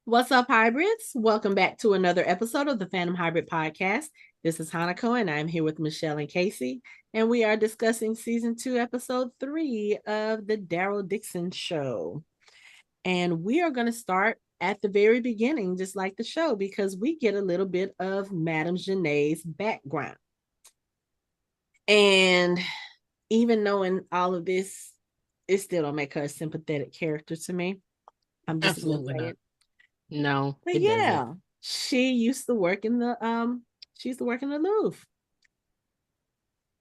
What's up, hybrids? Welcome back to another episode of the Fandom Hybrid Podcast. This is Hanako, and I'm here with Michelle and Casey, and we are discussing season 2, episode 3 of the Daryl Dixon show. And we are going to start at the very beginning, just like the show, because we get a little bit of Madame Genet's background. And even knowing all of this, it still don't make her a sympathetic character to me. I'm just Absolutely not. it. No, But it yeah, doesn't. she used to work in the she used to work in the Louvre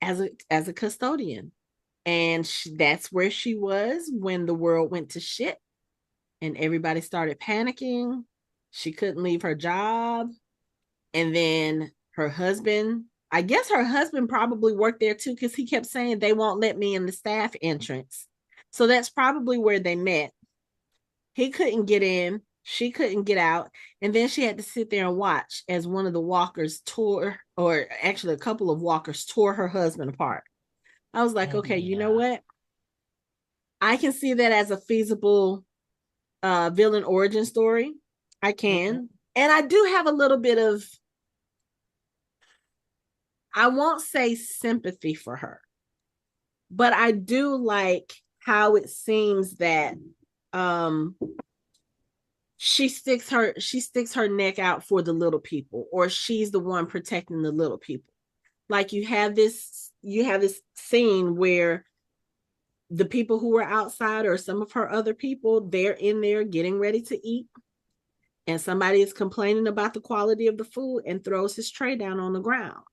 as a custodian. And that's where she was when the world went to shit and everybody started panicking. She couldn't leave her job. And then her husband, I guess her husband probably worked there too, because he kept saying they won't let me in the staff entrance. So that's probably where they met. He couldn't get in. She couldn't get out. And then she had to sit there and watch as one of the walkers tore, or actually a couple of walkers tore her husband apart. I was like, okay, you know what? I can see that as a feasible villain origin story. I can. Mm-hmm. And I do have a little bit of, I won't say sympathy for her, but I do like how it seems that she sticks her neck out for the little people, or she's the one protecting the little people. Like you have this scene where the people who are outside, or some of her other people, they're in there getting ready to eat, and somebody is complaining about the quality of the food and throws his tray down on the ground,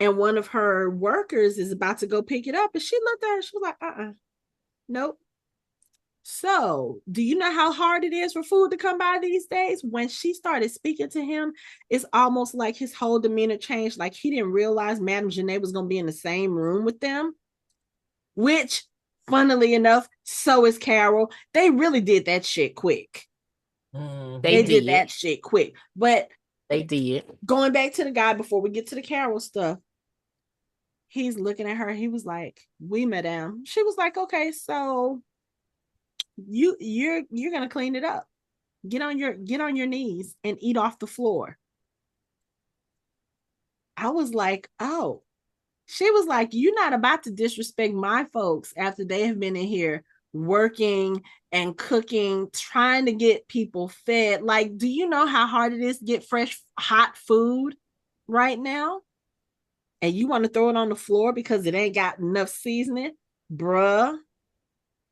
and one of her workers is about to go pick it up, and she looked at her, she was like, nope. So, do you know how hard it is for food to come by these days? When she started speaking to him, it's almost like his whole demeanor changed. Like he didn't realize Madame Genet was going to be in the same room with them, which, funnily enough, so is Carol. They really did that shit quick. They did that shit quick. But they did. Going back to the guy before we get to the Carol stuff, he's looking at her. He was like, "Oui, madame." She was like, "Okay, so you're gonna clean it up. Get on your knees and eat off the floor." I was like, oh. She was like, "You're not about to disrespect my folks after they have been in here working and cooking, trying to get people fed. Like, do you know how hard it is to get fresh, hot food right now? And you want to throw it on the floor because it ain't got enough seasoning? Bruh,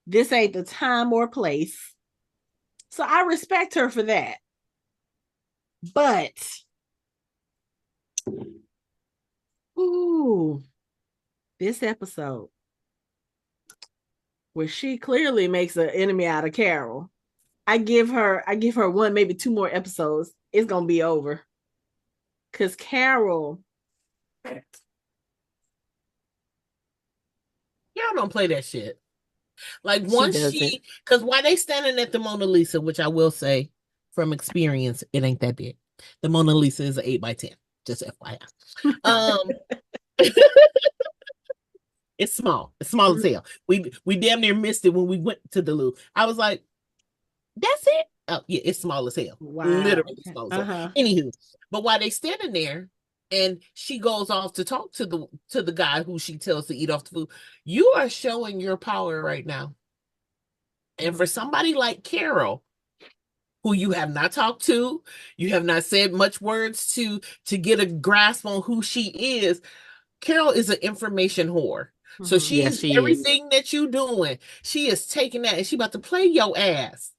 this ain't the time or place." So I respect her for that. But, ooh, this episode where she clearly makes an enemy out of Carol, I give her one, maybe two more episodes. It's gonna be over. Cause Carol, y'all don't play that shit. Like once because while they standing at the Mona Lisa, which I will say from experience, it ain't that big. The Mona Lisa is an 8x10. Just FYI. It's small. It's small as hell. We damn near missed it when we went to the Louvre. I was like, that's it. Oh yeah, it's small as hell. Wow. Literally small as hell. Anywho, but while they standing there, and she goes off to talk to the guy who she tells to eat off the food, you are showing your power right now. And for somebody like Carol, who you have not talked to, you have not said much words to get a grasp on who she is. Carol is an information whore. So she everything that you doing, she is taking that and she about to play your ass.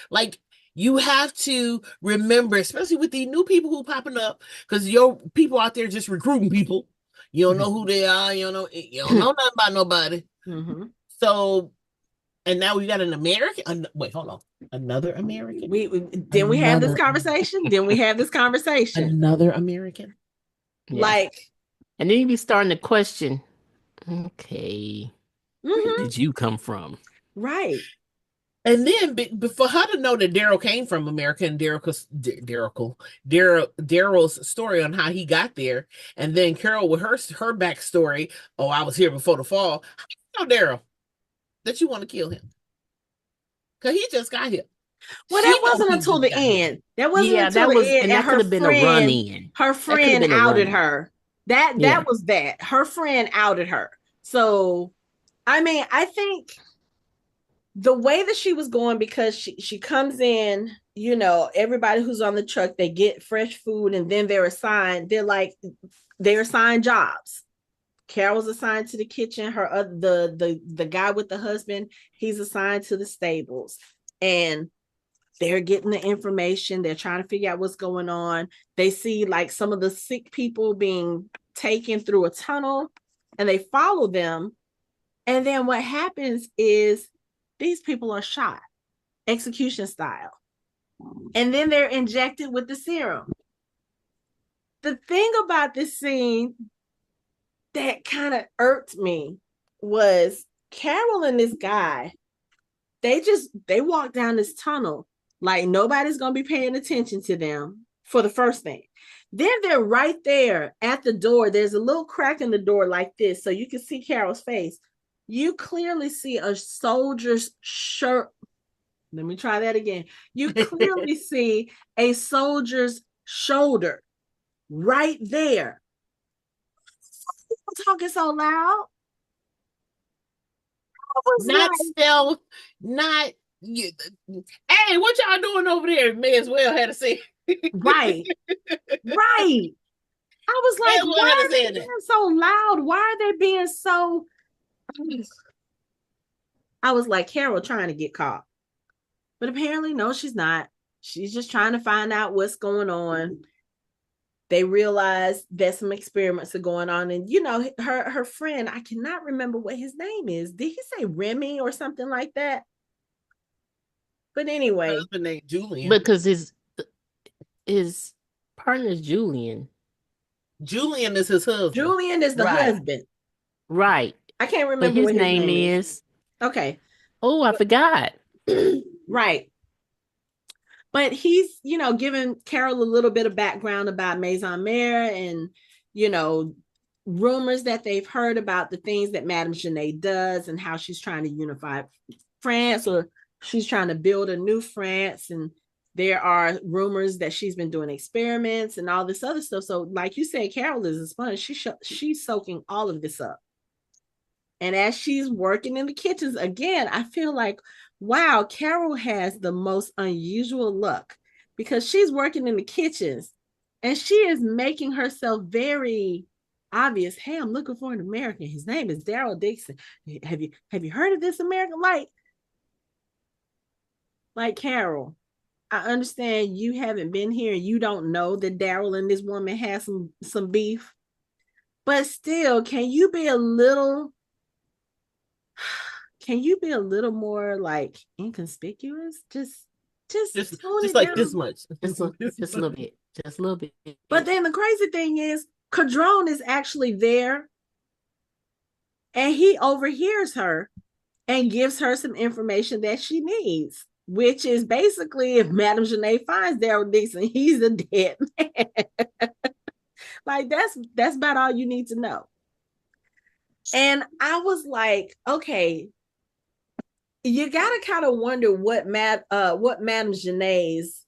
Like, you have to remember, especially with these new people who popping up, because your people out there just recruiting people. You don't know who they are. You don't know nothing about nobody. Mm-hmm. So, and now we got an American. Wait, hold on. Another American. We have this conversation. Another American. Yeah. Like, and then you be starting to question. Okay, where did you come from? Right. And then, but for her to know that Daryl came from America, and Daryl's story on how he got there, and then Carol with her backstory. Oh, I was here before the fall. How do you know, Daryl, that you want to kill him? Because he just got here. Well, that wasn't until the end. That wasn't until the end, and that could have been a run in. Her friend outed her. That was that. Her friend outed her. So, I mean, I think the way that she was going, because she comes in, you know, everybody who's on the truck, they get fresh food, and then they're assigned jobs. Carol's assigned to the kitchen. The guy with the husband, he's assigned to the stables, and they're getting the information. They're trying to figure out what's going on. They see like some of the sick people being taken through a tunnel, and they follow them. And then what happens is these people are shot, execution style. And then they're injected with the serum. The thing about this scene that kind of irked me was Carol and this guy, they walk down this tunnel like nobody's going to be paying attention to them, for the first thing. Then they're right there at the door. There's a little crack in the door like this, so you can see Carol's face. You clearly see a soldier's shirt. Let me try that again. You clearly see a soldier's shoulder right there. I'm talking so loud. Not you. Hey, what y'all doing over there? May as well have to say. Right. I was like, why are they being so loud? Why are they being so... I was like, Carol trying to get caught. But apparently, no, she's not. She's just trying to find out what's going on. They realize that some experiments are going on. And, you know, her friend, I cannot remember what his name is. Did he say Remy or something like that? But anyway. The name Julian. Because his partner is Julian. Julian is his husband. Julian is the husband. Right. I can't remember what his name is. Okay. Oh, I forgot. Right. But he's, you know, giving Carol a little bit of background about Maison Mere and, you know, rumors that they've heard about the things that Madame Genet does and how she's trying to unify France, or she's trying to build a new France. And there are rumors that she's been doing experiments and all this other stuff. So like you said, Carol is a sponge. She's soaking all of this up. And as she's working in the kitchens, again, I feel like, wow, Carol has the most unusual luck, because she's working in the kitchens and she is making herself very obvious. Hey, I'm looking for an American. His name is Daryl Dixon. Have you heard of this American? Like Carol, I understand you haven't been here and you don't know that Daryl and this woman has some beef, but still, can you be a little more like inconspicuous? Just like down. This much. Just a little bit. Just a little bit. But then the crazy thing is, Cadron is actually there and he overhears her and gives her some information that she needs, which is basically, if Madame Genet finds Daryl Dixon, he's a dead man. Like that's about all you need to know. And I was like, okay, you gotta kind of wonder what Madame Genet's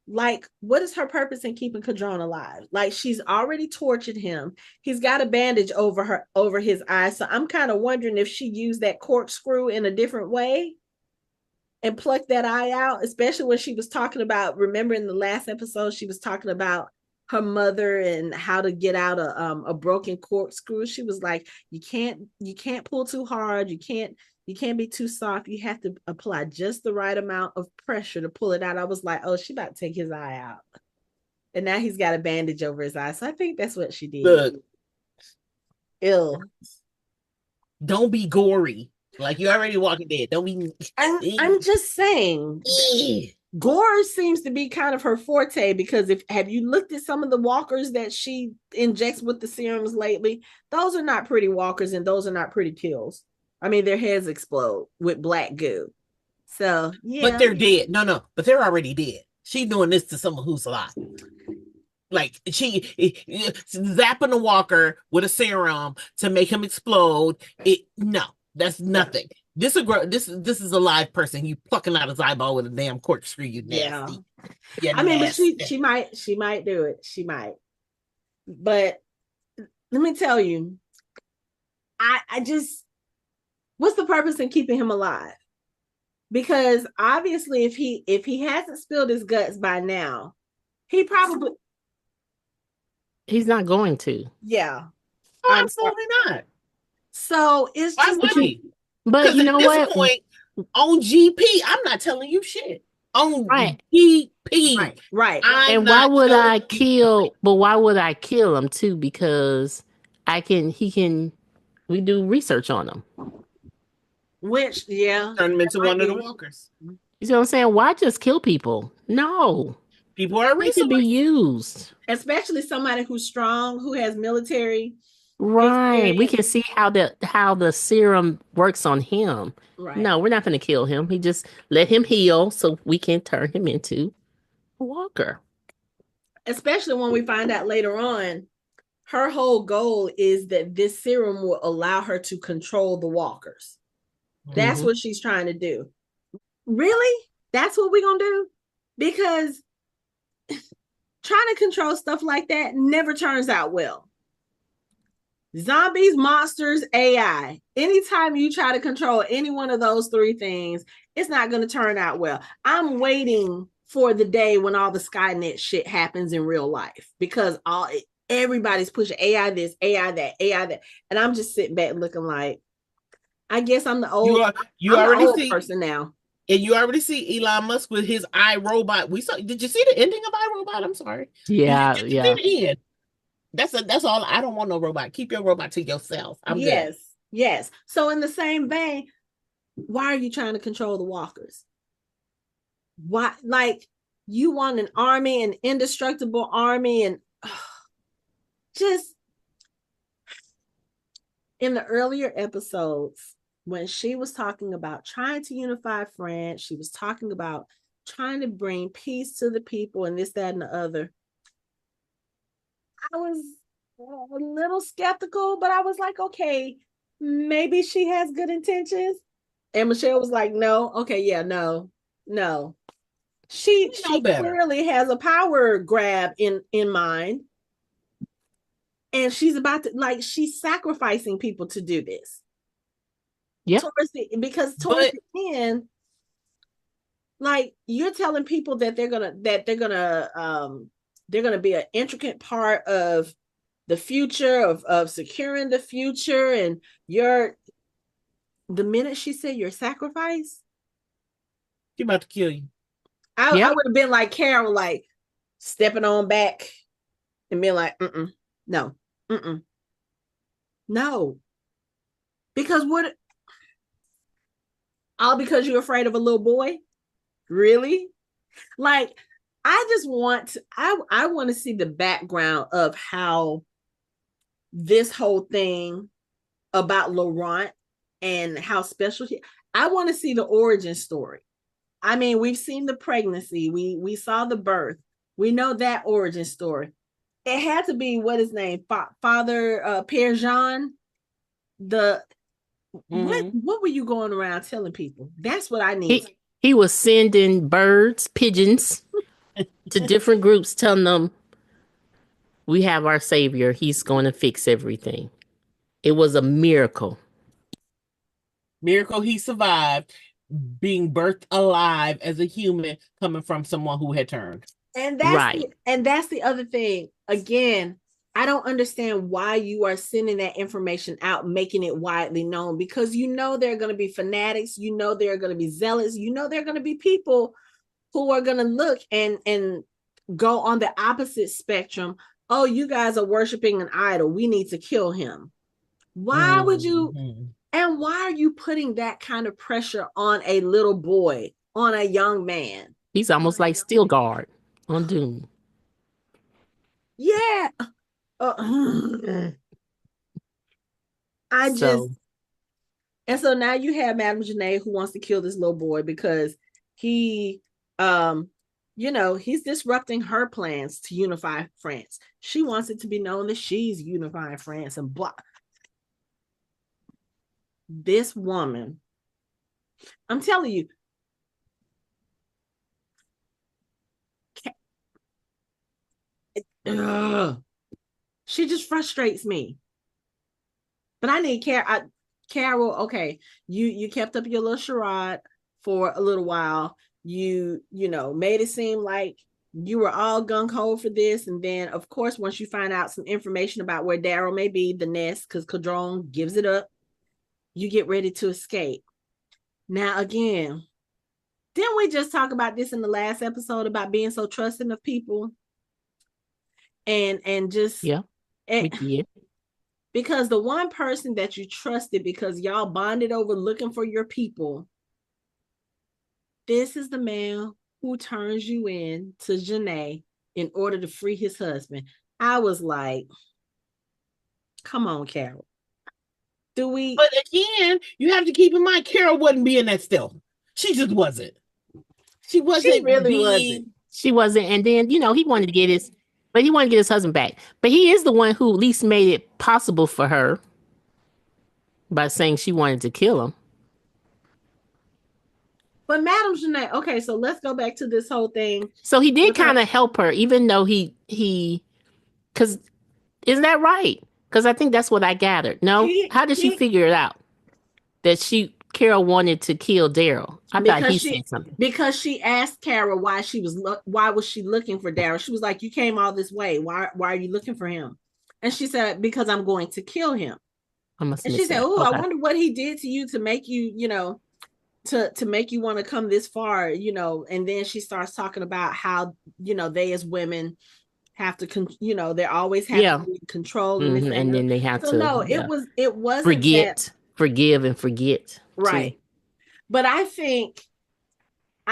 like, what is her purpose in keeping Cadron alive? Like, she's already tortured him. He's got a bandage over his eyes. So I'm kind of wondering if she used that corkscrew in a different way and plucked that eye out, especially when she was talking about, remember in the last episode, she was talking about her mother and how to get out a broken corkscrew. She was like, you can't pull too hard. You can't be too soft. You have to apply just the right amount of pressure to pull it out. I was like, oh, she about to take his eye out. And now he's got a bandage over his eye. So I think that's what she did. Look, ill. Don't be gory. Like, you're already walking dead. Don't be. I'm just saying. Gore seems to be kind of her forte, because have you looked at some of the walkers that she injects with the serums lately? Those are not pretty walkers, and those are not pretty kills. I mean, their heads explode with black goo. So, yeah. But they're dead. No, but they're already dead. She's doing this to someone who's alive. Like, she zapping a walker with a serum to make him explode. No, that's nothing. This is a live person. You plucking out his eyeball with a damn corkscrew. You nasty. Yeah. I mean, but she might do it. She might. But let me tell you, I just, what's the purpose in keeping him alive? Because obviously, if he hasn't spilled his guts by now, he's not going to. Yeah. Oh, absolutely not. So it's just, but you know what? Point, on GP, I'm not telling you shit. On GP, right. And why would I kill? But why would I kill him too? Because we do research on him. Which, yeah, turn him into one of the walkers. You see what I'm saying? Why just kill people? No. People are to be used. Especially somebody who's strong, who has military. Right. Experience. We can see how the serum works on him. Right. No, we're not going to kill him. Just let him heal so we can turn him into a walker. Especially when we find out later on, her whole goal is that this serum will allow her to control the walkers. That's what she's trying to do. Really? That's what we're going to do? Because trying to control stuff like that never turns out well. Zombies, monsters, AI. Anytime you try to control any one of those three things, it's not going to turn out well. I'm waiting for the day when all the Skynet shit happens in real life, because everybody's pushing AI this, AI that, AI that. And I'm just sitting back looking like, I guess I'm the old, person now. And you already see Elon Musk with his iRobot. Did you see the ending of iRobot? I'm sorry. Yeah, did you see the end? That's all. I don't want no robot. Keep your robot to yourself. I'm good. Yes. So in the same vein, why are you trying to control the walkers? Why, like, you want an army, an indestructible army, and just in the earlier episodes, when she was talking about trying to unify France, she was talking about trying to bring peace to the people and this, that, and the other. I was a little skeptical, but I was like, okay, maybe she has good intentions. And Michelle was like, no. Okay, yeah, no. She clearly has a power grab in mind. And she's about to, like, she's sacrificing people to do this. Yeah. Towards the end, like, you're telling people that they're gonna be an intricate part of the future, of securing the future, and the minute she said your sacrifice, she's about to kill you. I would have been like Carol, like stepping on back and being like, no. Because all because you're afraid of a little boy? Really? Like, I just want I want to see the background of how this whole thing about Laurent and how special I want to see the origin story. I mean, we've seen the pregnancy, we saw the birth, we know that origin story. It had to be, what his name, Father Pierre Jean. What were you going around telling people? That's what I need. He was sending pigeons to different groups, telling them, we have our savior. He's going to fix everything. It was a miracle. Miracle he survived being birthed alive as a human, coming from someone who had turned. And that's the other thing. Again, I don't understand why you are sending that information out, making it widely known, because you know there are going to be fanatics, you know there are going to be zealots, you know there are going to be people who are going to look and go on the opposite spectrum. Oh, you guys are worshiping an idol, we need to kill him. Why would you? And why are you putting that kind of pressure on a little boy, on a young man? He's almost like Stilgard on Doom. Yeah. And so now you have Madame Genet, who wants to kill this little boy because he's disrupting her plans to unify France. She wants it to be known that she's unifying France and blah. This woman I'm telling you. She just frustrates me. But I need Carol. Okay, you kept up your little charade for a little while. You made it seem like you were all gung ho for this, and then of course once you find out some information about where Daryl may be, the nest, because Cadron gives it up, you get ready to escape. Now again, didn't we just talk about this in the last episode about being so trusting of people? And just yeah, we did. Because the one person that you trusted because y'all bonded over looking for your people, this is the man who turns you in to Genet in order to free his husband. I was like, come on, Carol. But again, you have to keep in mind, Carol wasn't being that stealth. She just wasn't. She really wasn't. She wasn't. And then, he wanted to get his husband back. But he is the one who at least made it possible for her by saying she wanted to kill him. But Madame Genet, okay, so let's go back to this whole thing. So he did kind of help her, even though because isn't that right? Because I think that's what I gathered. No? How did she figure it out? That Carol wanted to kill Daryl. I thought he said something. Because she asked Carol why was she looking for Daryl? She was like, you came all this way. Why are you looking for him? And she said, because I'm going to kill him. And she said, oh, okay. I wonder what he did to you to make you, to make you want to come this far, and then she starts talking about how, they as women have to, they're always have to be controlled. Mm-hmm. And then they have to. No, it wasn't forgive and forget. Right. Too. But I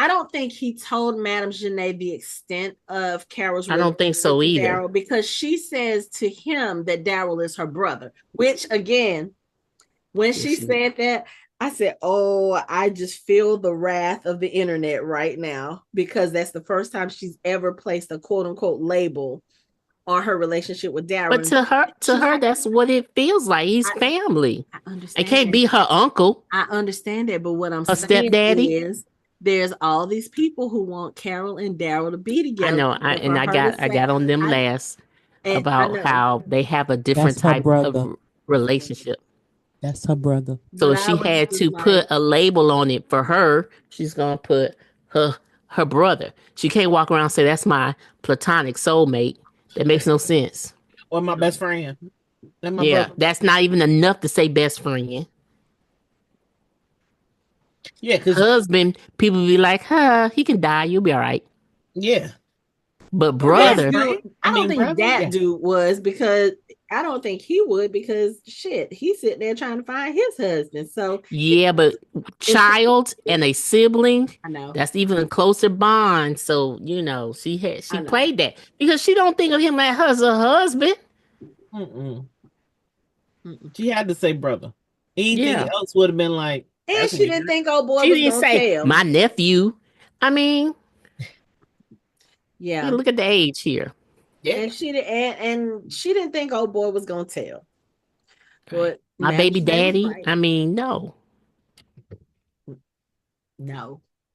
don't think he told Madame Genet the extent of Carol's relationship. I don't think so either. Daryl, because she says to him that Daryl is her brother, which again, when she said that, I said, oh, I just feel the wrath of the internet right now, because that's the first time she's ever placed a quote unquote label on her relationship with Daryl. But to her, that's what it feels like. He's family. I understand. It can't be her uncle. I understand that, but what I'm saying stepdaddy is there's all these people who want Carol and Daryl to be together. I know, I got on them last about how they have a different type of relationship. That's her brother. So she had to put a label on it for her. She's gonna put her brother. She can't walk around and say that's my platonic soulmate. That makes no sense. Or my best friend. Brother. That's not even enough to say best friend. Yeah, because husband, people be like, he can die. You'll be all right. Yeah. But brother, I don't think that dude was, because I don't think he would, because shit, he's sitting there trying to find his husband. So yeah, but child and a sibling, I know that's even a closer bond. So she played that because she don't think of him as her husband. She had to say brother. Anything else would have been like. And she didn't think old boy was gonna say my nephew. I mean, yeah. Look at the age here. Yeah. And she didn't think old boy was gonna tell. But my baby daddy. Right. I mean, no.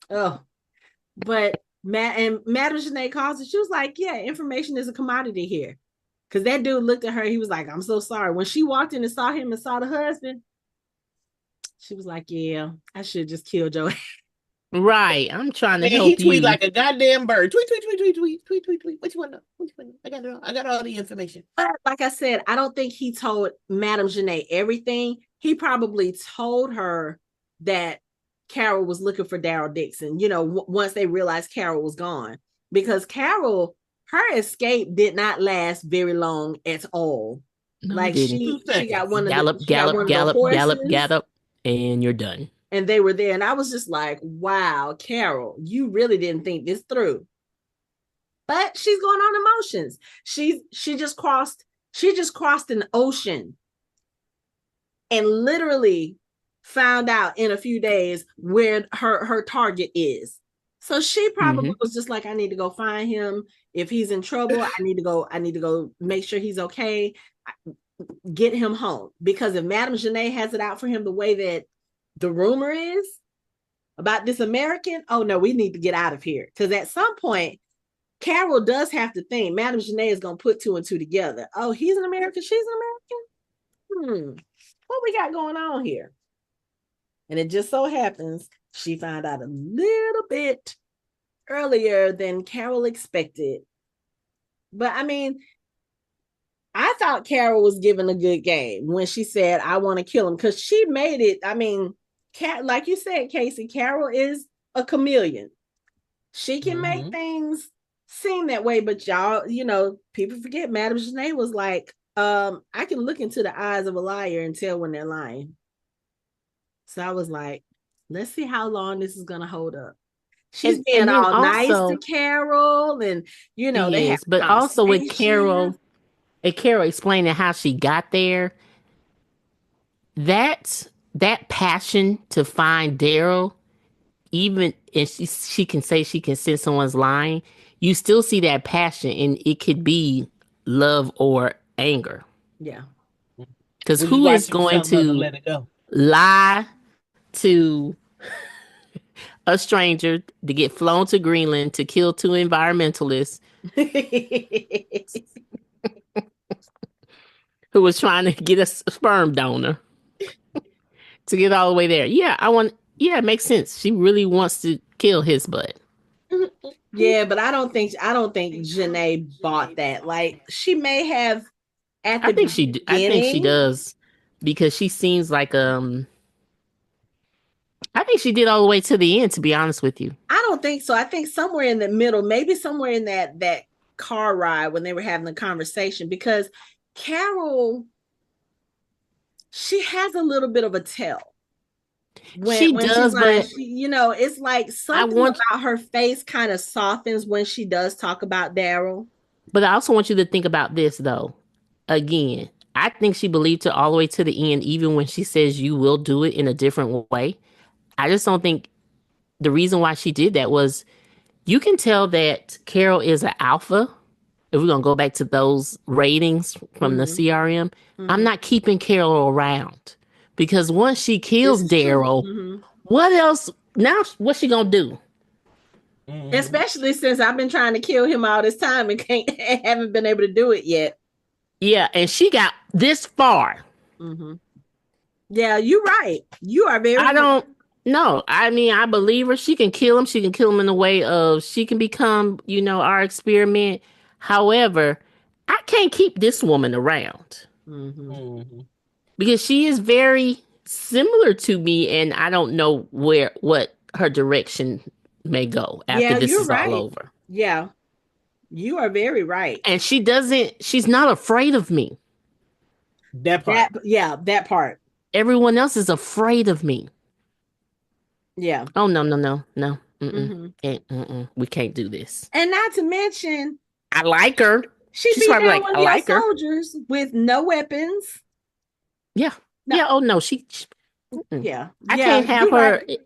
Oh, but Madame Genet calls it. She was like, "Yeah, information is a commodity here." Because that dude looked at her. He was like, "I'm so sorry." When she walked in and saw him and saw the husband, she was like, "Yeah, I should just kill Joe." Right, I'm trying to help you. He tweet like a goddamn bird. Tweet. What you want to know? I got all the information. But like I said, I don't think he told Madame Genet everything. He probably told her that Carol was looking for Daryl Dixon. Once they realized Carol was gone, because her escape did not last very long at all. No, like she got one of gallop, and you're done. And they were there, and I was just like, wow, Carol, you really didn't think this through. But she's going on emotions. She just crossed an ocean and literally found out in a few days where her target is. So she probably was just like, I need to go find him. If he's in trouble, I need to go make sure he's okay. Get him home. Because if Madame Genet has it out for him the way that the rumor is, about this American. Oh no, we need to get out of here. Because at some point, Carol does have to think Madame Genet is going to put two and two together. Oh, he's an American, she's an American. What we got going on here? And it just so happens she found out a little bit earlier than Carol expected. But I mean, I thought Carol was giving a good game when she said, I want to kill him, because she made it. I mean, like you said, Casey, Carol is a chameleon. She can make things seem that way, but y'all, you know, people forget Madame Genet was like, I can look into the eyes of a liar and tell when they're lying. So I was like, let's see how long this is going to hold up. She's being all nice to Carol, and you know, they have, but also with Carol, and Carol explaining how she got there. That passion to find Daryl, even if she can say she can sense someone's lying, you still see that passion, and it could be love or anger. Yeah. Because who is going to lie to a stranger to get flown to Greenland to kill two environmentalists who was trying to get a sperm donor to get all the way there? Yeah, it makes sense. She really wants to kill his butt. Yeah, but I don't think Genet bought that. Like, she may have at the beginning. I think she does, because she seems like I think she did all the way to the end, to be honest with you. I don't think so. I think somewhere in the middle, maybe somewhere in that car ride when they were having the conversation, because Carol, she has a little bit of a tell. When does, but you know, it's like something about her face kind of softens when she does talk about Daryl. But I also want you to think about this, though. Again, I think she believed her all the way to the end, even when she says you will do it in a different way. I just don't think the reason why she did that was, you can tell that Carol is an alpha. If we're going to go back to those ratings from the CRM, I'm not keeping Carol around, because once she kills Daryl, what else? Now, what's she going to do? Especially since I've been trying to kill him all this time and haven't been able to do it yet. Yeah, and she got this far. Yeah, you're right. You are very. No, I mean, I believe her. She can kill him. She can kill him in the way of she can become, you know, our experiment. However, I can't keep this woman around because she is very similar to me, and I don't know what her direction may go after this is all over. Yeah, you are very right. And she's not afraid of me. That part. That part. Everyone else is afraid of me. Yeah. Oh, no. We can't do this. And not to mention, I like her. She's probably like, I like her. Soldiers with no weapons. Yeah. No. Yeah. Oh no, Yeah. I can't have her. Right.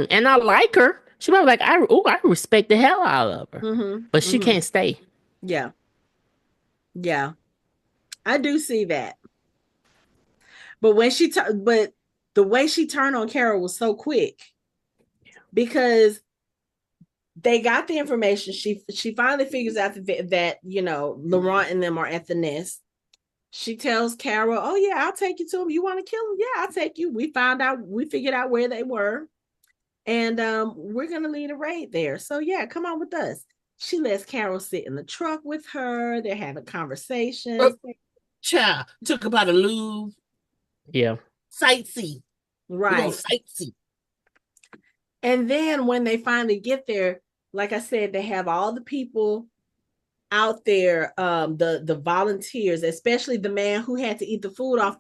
And I like her. She probably like, I respect the hell out of her. But she can't stay. Yeah. Yeah. I do see that. But when but the way she turned on Carol was so quick, because they got the information. She finally figures out that you know, Laurent and them are at the nest. She tells Carol, "Oh yeah, I'll take you to him. You want to kill him? Yeah, I'll take you." We figured out where they were, and we're gonna lead a raid there. So yeah, come on with us. She lets Carol sit in the truck with her. They're having conversations. Child, took about a Louvre. Yeah. Sightsee. Right. Sightsee. And then when they finally get there, like I said, they have all the people out there, the volunteers, especially the man who had to eat the food off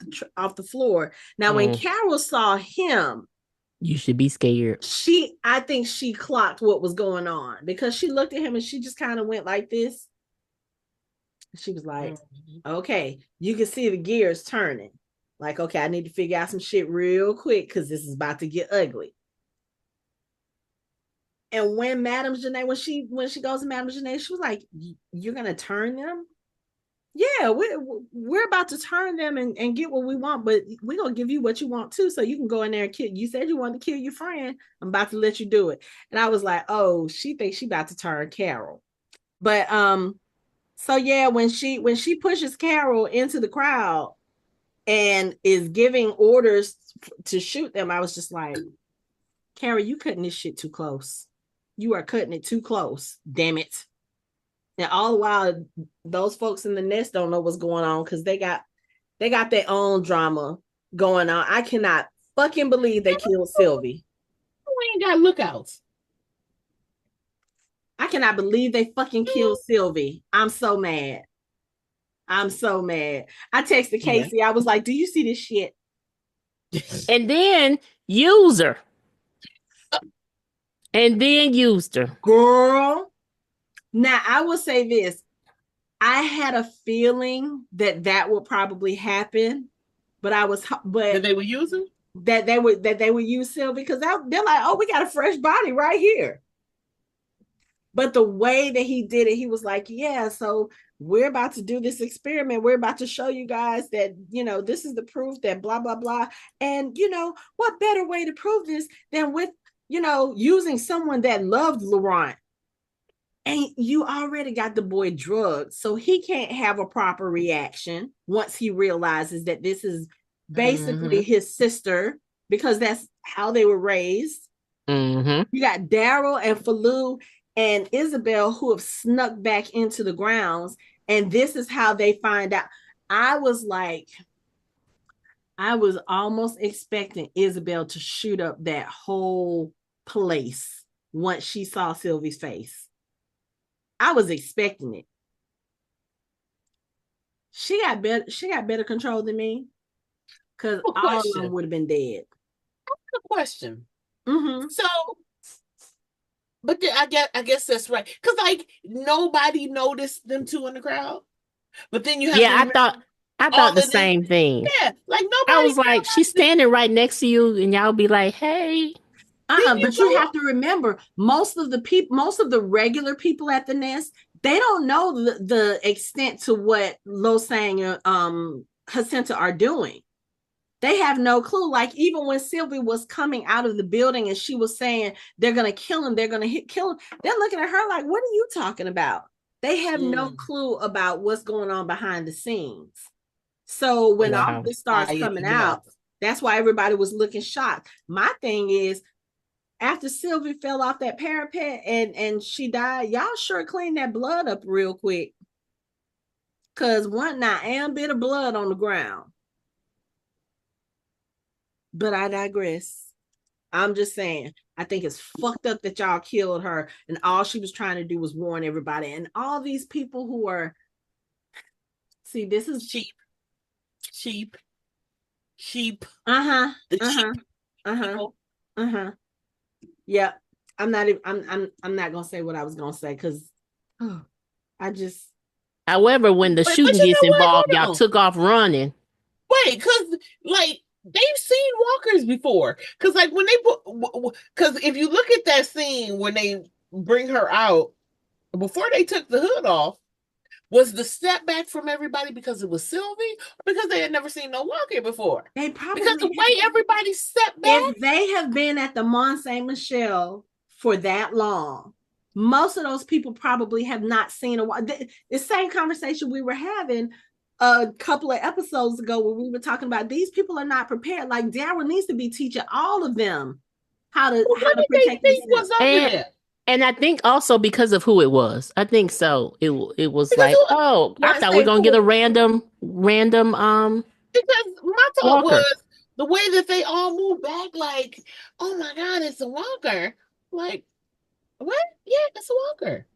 the floor. Now, when Carol saw him, you should be scared. I think she clocked what was going on, because she looked at him and she just kind of went like this. She was like, okay, you can see the gears turning. Like, okay, I need to figure out some shit real quick, because this is about to get ugly. And when Madame Genet, when she goes to Madame Genet, she was like, "You're gonna turn them?" Yeah, we're about to turn them and get what we want, but we're gonna give you what you want too, so you can go in there and kill. You said you wanted to kill your friend. I'm about to let you do it. And I was like, oh, she thinks she about to turn Carol. But so yeah, when she pushes Carol into the crowd and is giving orders to shoot them, I was just like, Carol, you cutting this shit too close. You are cutting it too close. Damn it. And all the while, those folks in the nest don't know what's going on because they got their own drama going on. I cannot fucking believe they killed Sylvie. We ain't got lookouts. I cannot believe they fucking killed Sylvie. I'm so mad. I'm so mad. I texted Casey. Yeah. I was like, do you see this shit? And then used her. And then used her. Girl. Now, I will say this. I had a feeling that would probably happen, but that they would use him? That they would use Sylvie because they're like, oh, we got a fresh body right here. But the way that he did it, he was like, yeah, so we're about to do this experiment. We're about to show you guys that, this is the proof that blah, blah, blah. And, what better way to prove this than with, using someone that loved Laurent. And you already got the boy drugged, so he can't have a proper reaction once he realizes that this is basically his sister, because that's how they were raised. You got Daryl and Falou and Isabelle who have snuck back into the grounds, and this is how they find out. I was almost expecting Isabelle to shoot up that whole place once she saw Sylvie's face. I was expecting it. She got better control than me, because all of them would have been dead. I have a question. So, but I guess that's right, because nobody noticed them two in the crowd. But then you have I thought the same thing. Yeah, nobody. I was like, she's standing right next to you, and y'all be like, hey. But you have to remember, most of the regular people at the nest, they don't know the extent to what Losang and Jacinta are doing. They have no clue. Like, even when Sylvie was coming out of the building and she was saying they're gonna kill him, they're gonna kill him, they're looking at her like, what are you talking about? They have no clue about what's going on behind the scenes. So when all this starts coming out, that's why everybody was looking shocked. My thing is, after Sylvie fell off that parapet and she died, y'all sure cleaned that blood up real quick. Because wasn't not a bit of blood on the ground. But I digress. I'm just saying, I think it's fucked up that y'all killed her, and all she was trying to do was warn everybody. And all these people who are, see, this is sheep. Yeah, I'm not gonna say what I was gonna say, because I just. However, when the shooting gets involved, y'all took off running. Wait, because they've seen walkers before. Because when because if you look at that scene when they bring her out, before they took the hood off, was the step back from everybody because it was Sylvie, or because they had never seen no walker before? They probably, because the way everybody stepped back. If they have been at the Mont Saint Michel for that long, most of those people probably have not seen the same conversation we were having a couple of episodes ago, where we were talking about these people are not prepared. Like, Daryl needs to be teaching all of them how to protect themselves. And I think also because of who it was. I think so. It was like, I thought we were gonna get a random. Because my thought was the way that they all moved back, like, oh my God, it's a walker. Like, what? Yeah, it's a walker.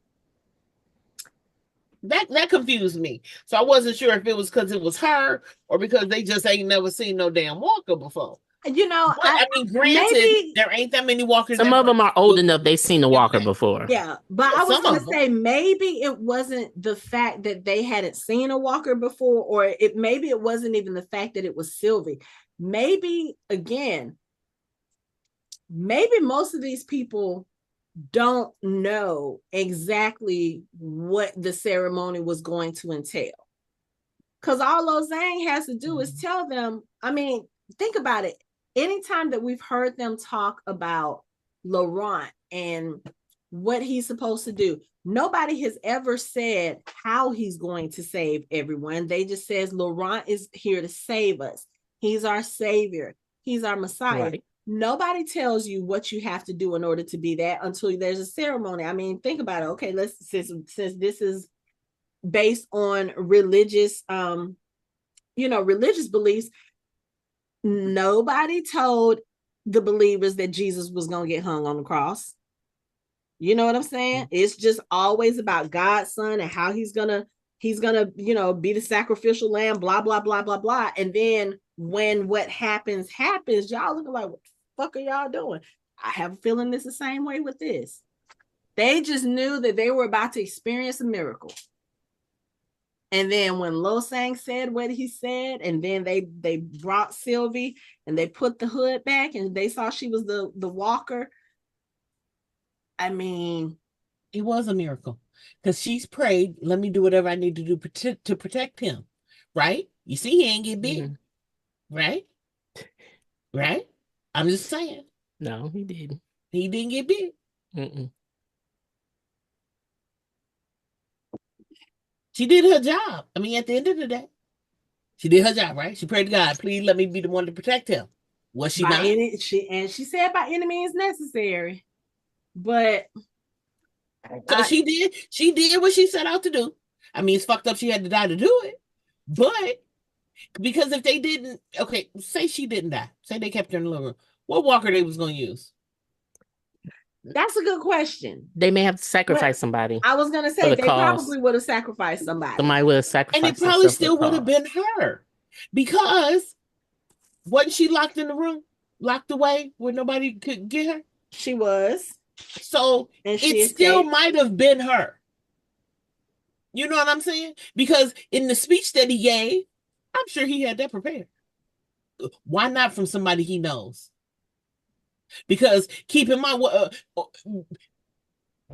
That confused me. So I wasn't sure if it was because it was her or because they just ain't never seen no damn walker before. I mean, granted, there ain't that many walkers. Some of them are old enough; they've seen a walker before. Yeah, but I was going to say, maybe it wasn't the fact that they hadn't seen a walker before, or maybe it wasn't even the fact that it was Sylvie. Maybe most of these people don't know exactly what the ceremony was going to entail. Because all Lozang has to do is tell them, I mean, think about it. Anytime that we've heard them talk about Laurent and what he's supposed to do, nobody has ever said how he's going to save everyone. They just says Laurent is here to save us. He's our savior. He's our Messiah. Right. Nobody tells you what you have to do in order to be that until there's a ceremony. I mean, think about it. Okay, let's since this is based on religious religious beliefs, nobody told the believers that Jesus was going to get hung on the cross. You know what I'm saying? It's just always about God's son and how he's gonna be the sacrificial lamb, blah blah blah blah blah. And then when what happens, y'all looking like, what the fuck are y'all doing? I have a feeling it's the same way with this. They just knew that they were about to experience a miracle. And then when Losang said what he said, and then they brought Sylvie and they put the hood back and they saw she was the walker. I mean, it was a miracle because she's prayed, let me do whatever I need to do to protect him. Right? You see, he ain't get big. Mm-hmm. Right? Right? I'm just saying. No, he didn't. He didn't get big. Mm-mm. She did her job. I mean, at the end of the day, she did her job, right? She prayed to God, please let me be the one to protect him. Was she not? She said by any means necessary. But so she did what she set out to do. I mean, it's fucked up she had to die to do it. But because if they didn't, okay, say she didn't die. Say they kept her in the living room. What walker they was going to use? That's a good question. They may have to sacrifice somebody. I was going to say they probably would have sacrificed somebody. Somebody would have sacrificed. And it probably still would have been her. Because wasn't she locked in the room? Locked away where nobody could get her? She was. So it still might have been her. You know what I'm saying? Because in the speech that he gave, I'm sure he had that prepared. Why not from somebody he knows? Because keep in mind,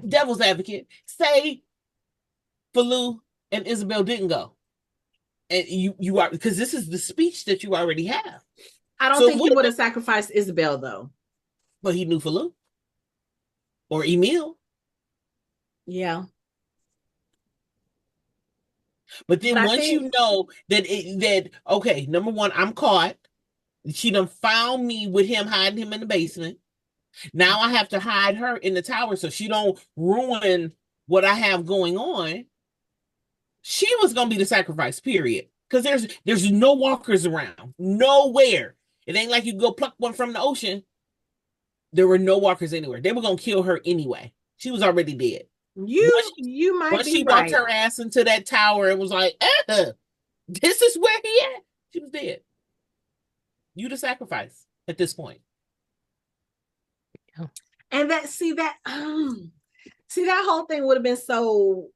devil's advocate, say Falou and Isabelle didn't go. And you are, because this is the speech that you already have. I don't think he would have sacrificed Isabelle though. But he knew Falou. Or Emile. Yeah. But then once you know that okay, number one, I'm caught. She done found me with him, hiding him in the basement. Now I have to hide her in the tower so she don't ruin what I have going on. She was gonna be the sacrifice, period. Because there's no walkers around. Nowhere. It ain't like you go pluck one from the ocean. There were no walkers anywhere. They were gonna kill her anyway. She was already dead. You might be right. Once she walked her ass into that tower and was like, this is where he at. She was dead. You the sacrifice at this point. Yeah. And that whole thing would have been so.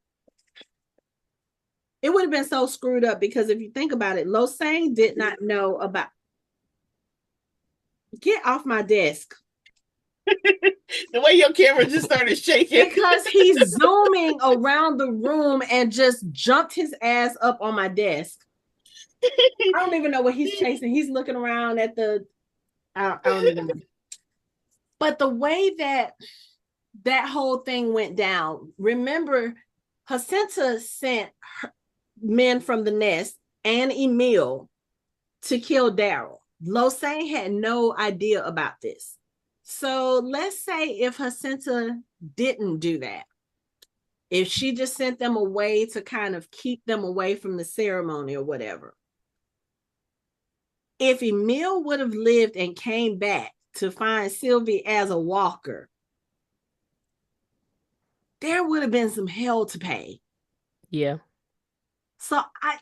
It would have been so screwed up because if you think about it, Losang did not know about. Get off my desk. The way your camera just started shaking. Because he's zooming around the room and just jumped his ass up on my desk. I don't even know what he's chasing. He's looking around at I don't even know. But the way that whole thing went down, remember, Jacinta sent men from the nest and Emile to kill Daryl. Losang had no idea about this. So let's say if Jacinta didn't do that, if she just sent them away to kind of keep them away from the ceremony or whatever, if Emile would have lived and came back to find Sylvie as a walker, there would have been some hell to pay. Yeah. So I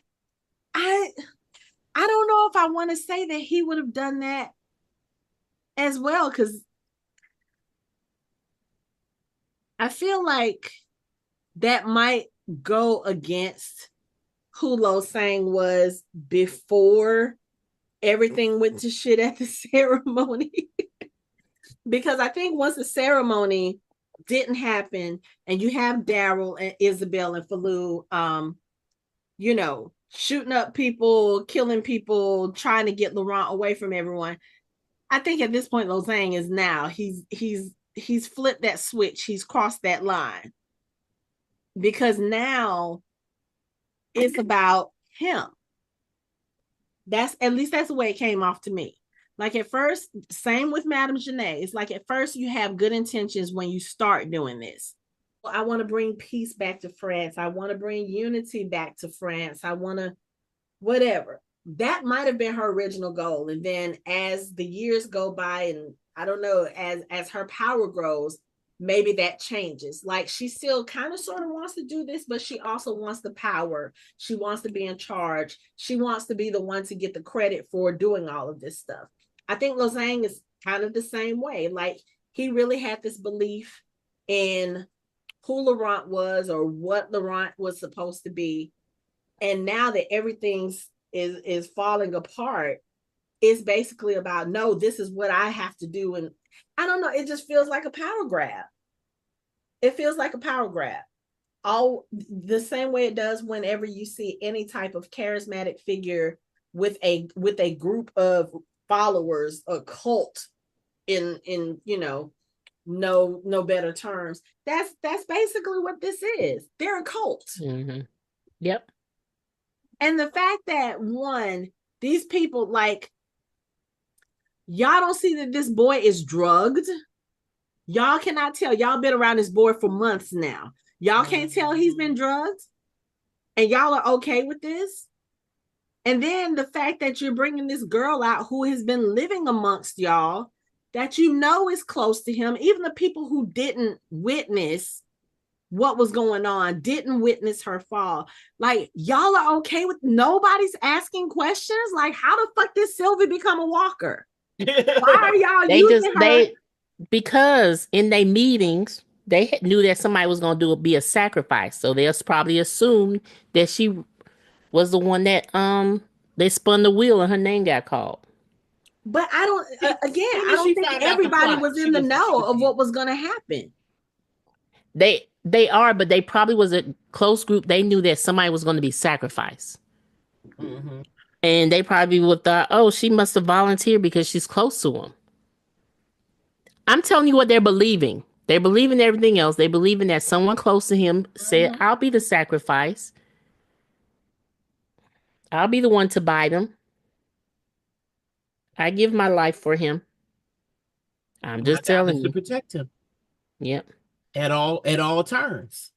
don't know if I want to say that he would have done that as well, because I feel like that might go against who Losang was before everything went to shit at the ceremony. Because I think once the ceremony didn't happen and you have Daryl and Isabelle and Falou, shooting up people, killing people, trying to get Laurent away from everyone. I think at this point, Lozang is now he's flipped that switch. He's crossed that line because now it's about him. That's at least that's the way it came off to me. Like at first, same with Madame Genet. It's like at first you have good intentions when you start doing this. I want to bring peace back to France. I want to bring unity back to France. I want to whatever. That might have been her original goal. And then as the years go by and I don't know, as her power grows, maybe that changes. Like she still kind of sort of wants to do this, but she also wants the power. She wants to be in charge. She wants to be the one to get the credit for doing all of this stuff. I think Lozang is kind of the same way. Like he really had this belief in who Laurent was or what Laurent was supposed to be. And now that everything's is falling apart, it's basically about, no, this is what I have to do. And I don't know, it just feels like a power grab. It feels like a power grab. All the same way it does whenever you see any type of charismatic figure with a group of followers, a cult in you know, no better terms. That's basically what this is. They're a cult. Mm-hmm. Yep. And the fact that one, these people, like, y'all don't see that this boy is drugged. Y'all cannot tell. Y'all been around this boy for months now. Y'all can't tell he's been drugged. And y'all are okay with this. And then the fact that you're bringing this girl out who has been living amongst y'all, that you know is close to him. Even the people who didn't witness what was going on, didn't witness her fall. Like, y'all are okay with nobody's asking questions? Like, how the fuck did Sylvie become a walker? Why are y'all using her? Because in their meetings, they knew that somebody was going to be a sacrifice. So they'll probably assume that she was the one that they spun the wheel and her name got called. But I don't, I don't think everybody was in the know of what was going to happen. They are, but they probably was a close group. They knew that somebody was going to be sacrificed. Mm-hmm. And they probably would thought, oh, she must have volunteered because she's close to him. I'm telling you what they're believing. They're believing everything else. They believing that someone close to him said, I'll be the sacrifice. I'll be the one to bite him. I give my life for him. I'm just telling you. To protect him. Yep. At all turns.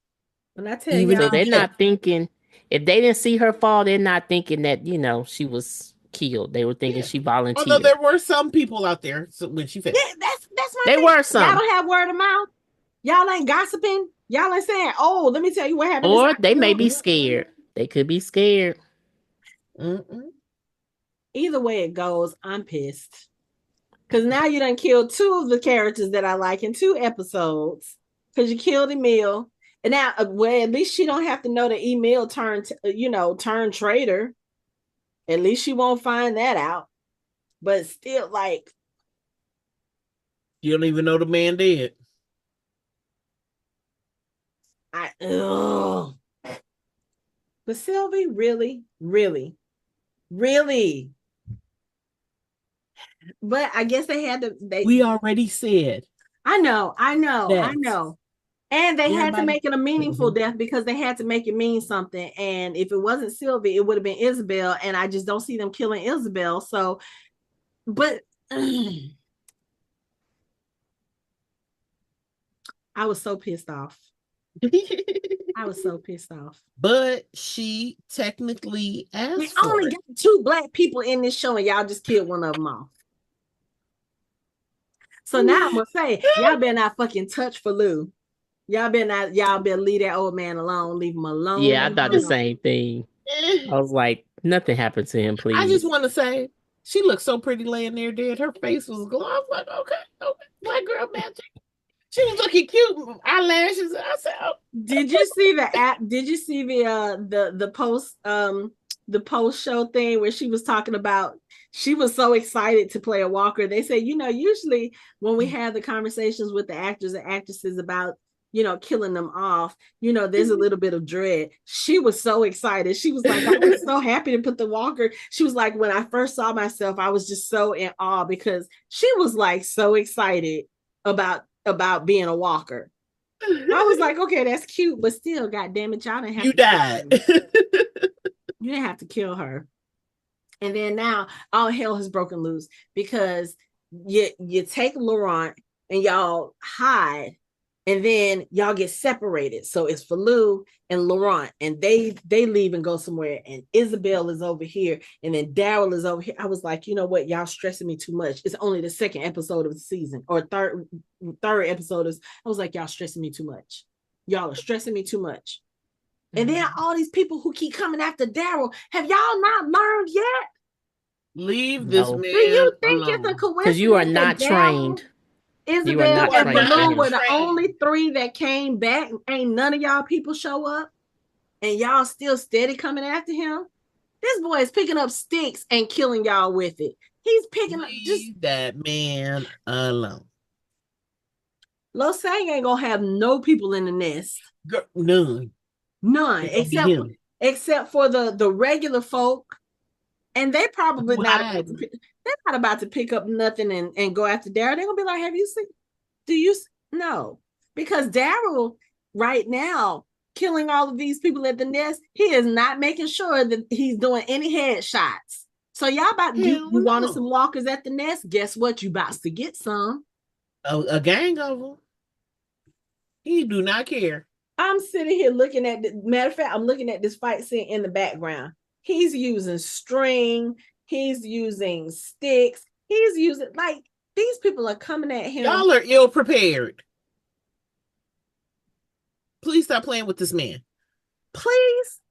And I tell you, so they're not thinking, if they didn't see her fall, they're not thinking that, you know, she was killed. They were thinking she volunteered. Although there were some people out there when she fell. Yeah, that's my There were some. Y'all don't have word of mouth. Y'all ain't gossiping. Y'all ain't saying, oh, let me tell you what happened. Or they may be scared. They could be scared. Mm-mm. Either way it goes, I'm pissed. Because now you done killed two of the characters that I like in 2 episodes. Because you killed Emile. And now, well, at least she don't have to know that Emile turned traitor. At least she won't find that out. But still, like, you don't even know the man dead. But Sylvie, really? But I guess they had to. We already said. I know. And they had to make it a meaningful death because they had to make it mean something. And if it wasn't Sylvie, it would have been Isabelle. And I just don't see them killing Isabelle. So, but I was so pissed off. But she technically asked we only got 2 black people in this show, and y'all just killed one of them off. So now I'm gonna say, y'all better not fucking touch for Lou. Y'all better leave that old man alone. Leave him alone. Yeah, I thought the same thing. I was like, nothing happened to him, please. I just want to say, she looked so pretty laying there dead. Her face was glowing. I was like, okay, black girl magic. She was looking cute, eyelashes. I said, oh. Did you see the post show thing where she was talking about she was so excited to play a walker? They say, usually when we have the conversations with the actors and actresses about killing them off, there's a little bit of dread. She was so excited. She was like, I was so happy to put the walker. She was like, when I first saw myself, I was just so in awe because she was like so excited about being a walker. I was like, okay, that's cute, but still, God damn it, y'all didn't have you to died. You didn't have to kill her. And then now all hell has broken loose because you take Laurent and y'all hide, and then y'all get separated. So it's Falou and Laurent, and they leave and go somewhere, and Isabelle is over here, and then Daryl is over here. I was like, you know what, y'all stressing me too much. It's only the second episode of the season, or third episode is. I was like, y'all stressing me too much. Y'all are stressing me too much. And then all these people who keep coming after Daryl, have y'all not learned yet? Leave this man. Do you think alone. It's a coincidence? Because you are not trained. Isabelle and Falou were the only three that came back. Ain't none of y'all people show up, and y'all still steady coming after him. This boy is picking up sticks and killing y'all with it. He's picking up. Just that man alone. Lo Sang ain't gonna have no people in the nest. None, except for the regular folk, and they probably not. They're not about to pick up nothing and go after Daryl. They're gonna be like, have you seen? Do you no? Because Daryl right now killing all of these people at the nest, he is not making sure that he's doing any headshots. So y'all about you wanted some walkers at the nest? Guess what? You about to get some. A gang of them. He do not care. I'm sitting here looking at matter of fact, I'm looking at this fight scene in the background. He's using string, he's using sticks, he's using like these people are coming at him. Y'all are ill prepared. Please stop playing with this man. Please.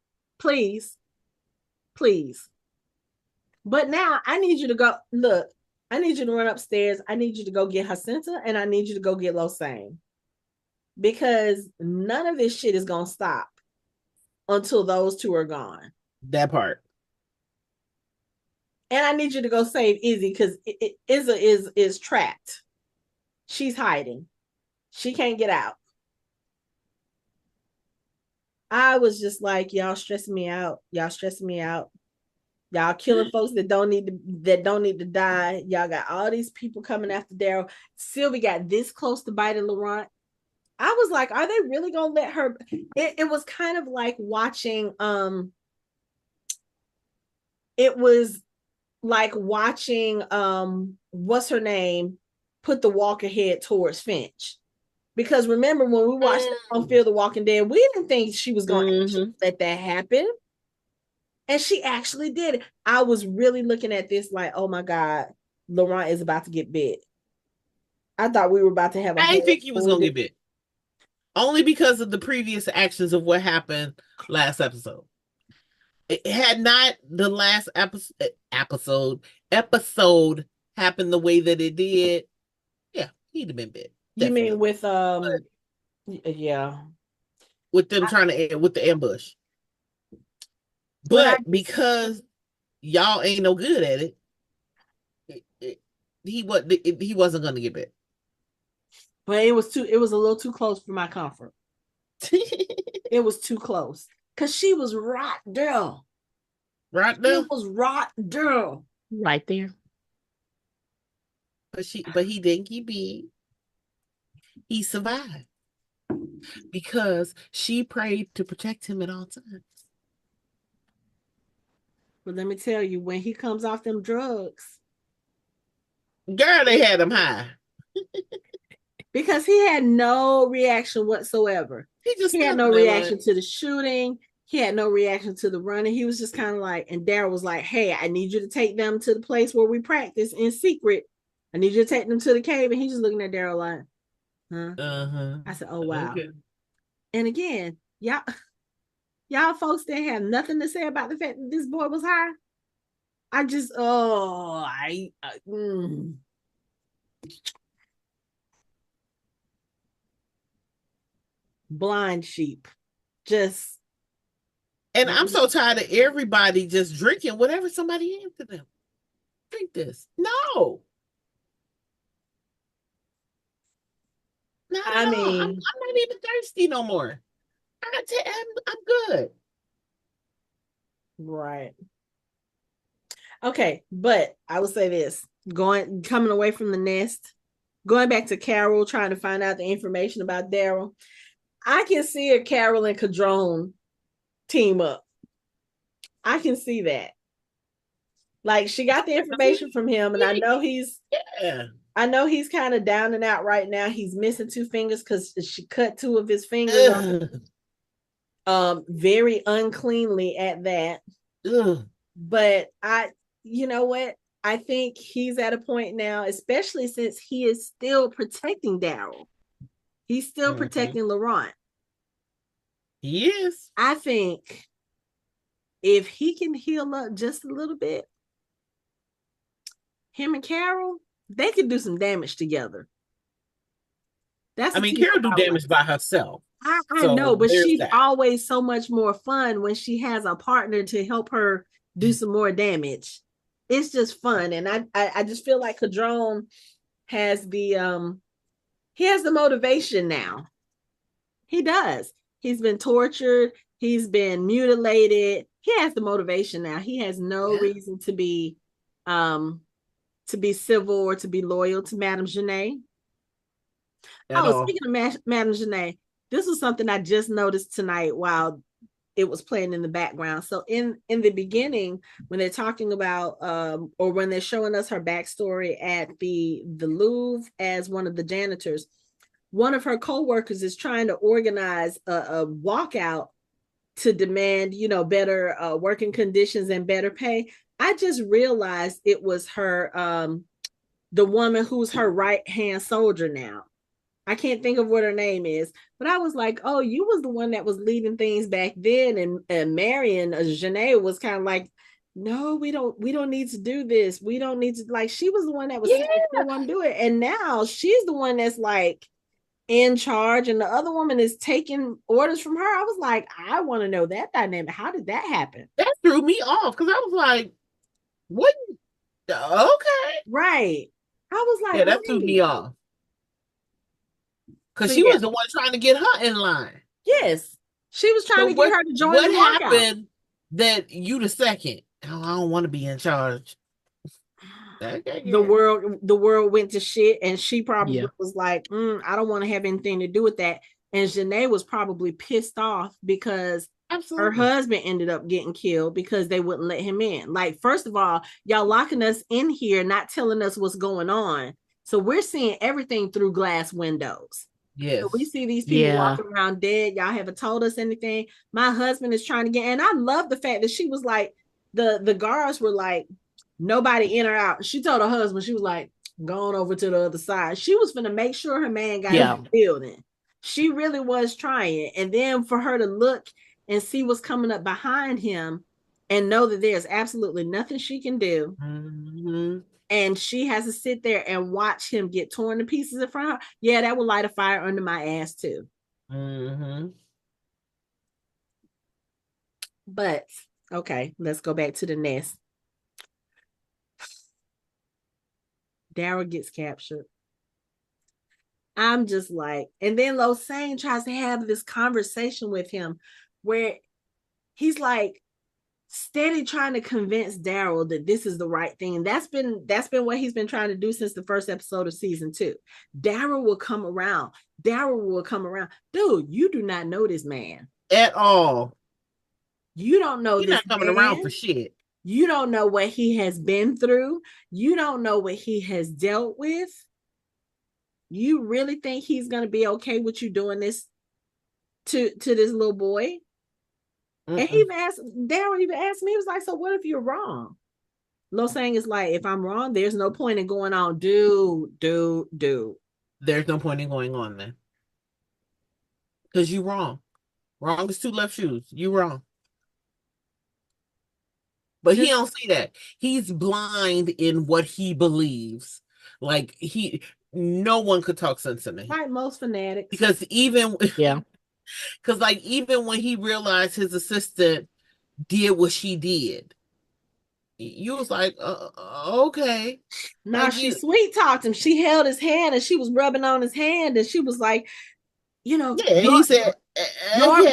But now I need you to go. Look, I need you to run upstairs. I need you to go get Jacinta, and I need you to go get Lo Sang. Because none of this shit is gonna stop until those two are gone. That part. And I need you to go save Izzy because Izzy is trapped. She's hiding. She can't get out. I was just like, y'all stressing me out. Y'all killing folks that don't need to die. Y'all got all these people coming after Daryl. Sylvie got this close to biting Laurent. I was like, are they really gonna let her? It was kind of like watching. It was like watching. What's her name? Put the walker head towards Finch, because remember when we watched on Fear the Walking Dead, we didn't think she was going to let that happen, and she actually did it. I was really looking at this like, oh my god, Laurent is about to get bit. I thought we were about to have. I didn't think he was gonna get bit. Only because of the previous actions of what happened last episode. It had not the last episode happened the way that it did. Yeah, he'd have been bit. Definitely. You mean with yeah, with them trying to with the ambush. But because y'all ain't no good at it, he wasn't gonna get bit. But it was a little too close for my comfort. It was too close. Cause she was right there. Right there? It was right there. Right there. But he didn't get big. He survived. Because she prayed to protect him at all times. But let me tell you, when he comes off them drugs. Girl, they had him high. Because he had no reaction whatsoever. He had no reaction to the shooting. He had no reaction to the running. He was just kind of like, and Daryl was like, hey, I need you to take them to the place where we practice in secret. I need you to take them to the cave. And he's just looking at Daryl like, huh? Uh-huh. I said, oh, wow. Okay. And again, y'all folks didn't have nothing to say about the fact that this boy was high. I just, blind sheep. Just. And I'm so tired of everybody just drinking whatever somebody hands to them. Drink this. No. No, I mean, I'm not even thirsty no more. I'm good. Right. Okay, but I will say this: coming away from the nest, going back to Carol, trying to find out the information about Daryl. I can see a Carol and Cadrone team up. I can see that. Like she got the information from him, and I know he's kind of down and out right now. He's missing 2 fingers because she cut 2 of his fingers very uncleanly at that. But you know what? I think he's at a point now, especially since he is still protecting Daryl. He's still protecting Laurent. He is. I think if he can heal up just a little bit, him and Carol, they could do some damage together. Carol do damage by herself. I know, but she's always so much more fun when she has a partner to help her do some more damage. It's just fun, and I just feel like Cadrone has the motivation now. He does. He's been tortured. He's been mutilated. He has the motivation now. He has no reason to be civil or to be loyal to Madame Genet. Speaking of Madame Genet, this was something I just noticed tonight while it was playing in the background. So in the beginning, when they're talking about or when they're showing us her backstory at the Louvre as one of the janitors, one of her co-workers is trying to organize a walkout to demand, better working conditions and better pay. I just realized it was her, the woman who's her right-hand soldier now. I can't think of what her name is, but I was like, oh, you was the one that was leading things back then. And Marion Genet was kind of like, no, we don't need to do this. We don't need to, like, she was the one that was saying, I want to do it. And now she's the one that's like in charge, and the other woman is taking orders from her. I was like, I want to know that dynamic. How did that happen? That threw me off because I was like, what? Okay. Right. I was like, yeah, that threw me off. Because she was the one trying to get her in line. Yes. She was trying to get her to join the walkout. What happened that you the second? Oh, I don't want to be in charge. The world went to shit, and she probably was like, I don't want to have anything to do with that. And Genet was probably pissed off because her husband ended up getting killed because they wouldn't let him in. Like, first of all, y'all locking us in here, not telling us what's going on. So we're seeing everything through glass windows. Yes. So we see these people walking around dead. Y'all haven't told us anything. My husband is trying to get, and I love the fact that she was like, the guards were like, nobody in or out. She told her husband, she was like, going over to the other side. She was gonna make sure her man got in the building. She really was trying. And then for her to look and see what's coming up behind him and know that there's absolutely nothing she can do. And she has to sit there and watch him get torn to pieces in front of her. Yeah, that will light a fire under my ass too. But okay, let's go back to the nest. Daryl gets captured. I'm just like, and then Losane tries to have this conversation with him where he's like steady trying to convince Daryl that this is the right thing. That's been what he's been trying to do since the first episode of season 2. Daryl will come around. Dude, you do not know this man at all. You don't know He's this not coming around for shit. You don't know what he has been through. You don't know what he has dealt with. You really think he's going to be okay with you doing this to this little boy? And Daryl even asked me, he was like, so what if you're wrong? Losane is like, if I'm wrong, there's no point in going on. Do. There's no point in going on then. Because you're wrong. Wrong is 2 left shoes. You wrong. But he don't see that. He's blind in what he believes. Like no one could talk sense into him. Like most fanatics. Because even when he realized his assistant did what she did, you was like, okay. Now like she sweet talked him. She held his hand and she was rubbing on his hand and she was like, you know, yeah, he said, your okay.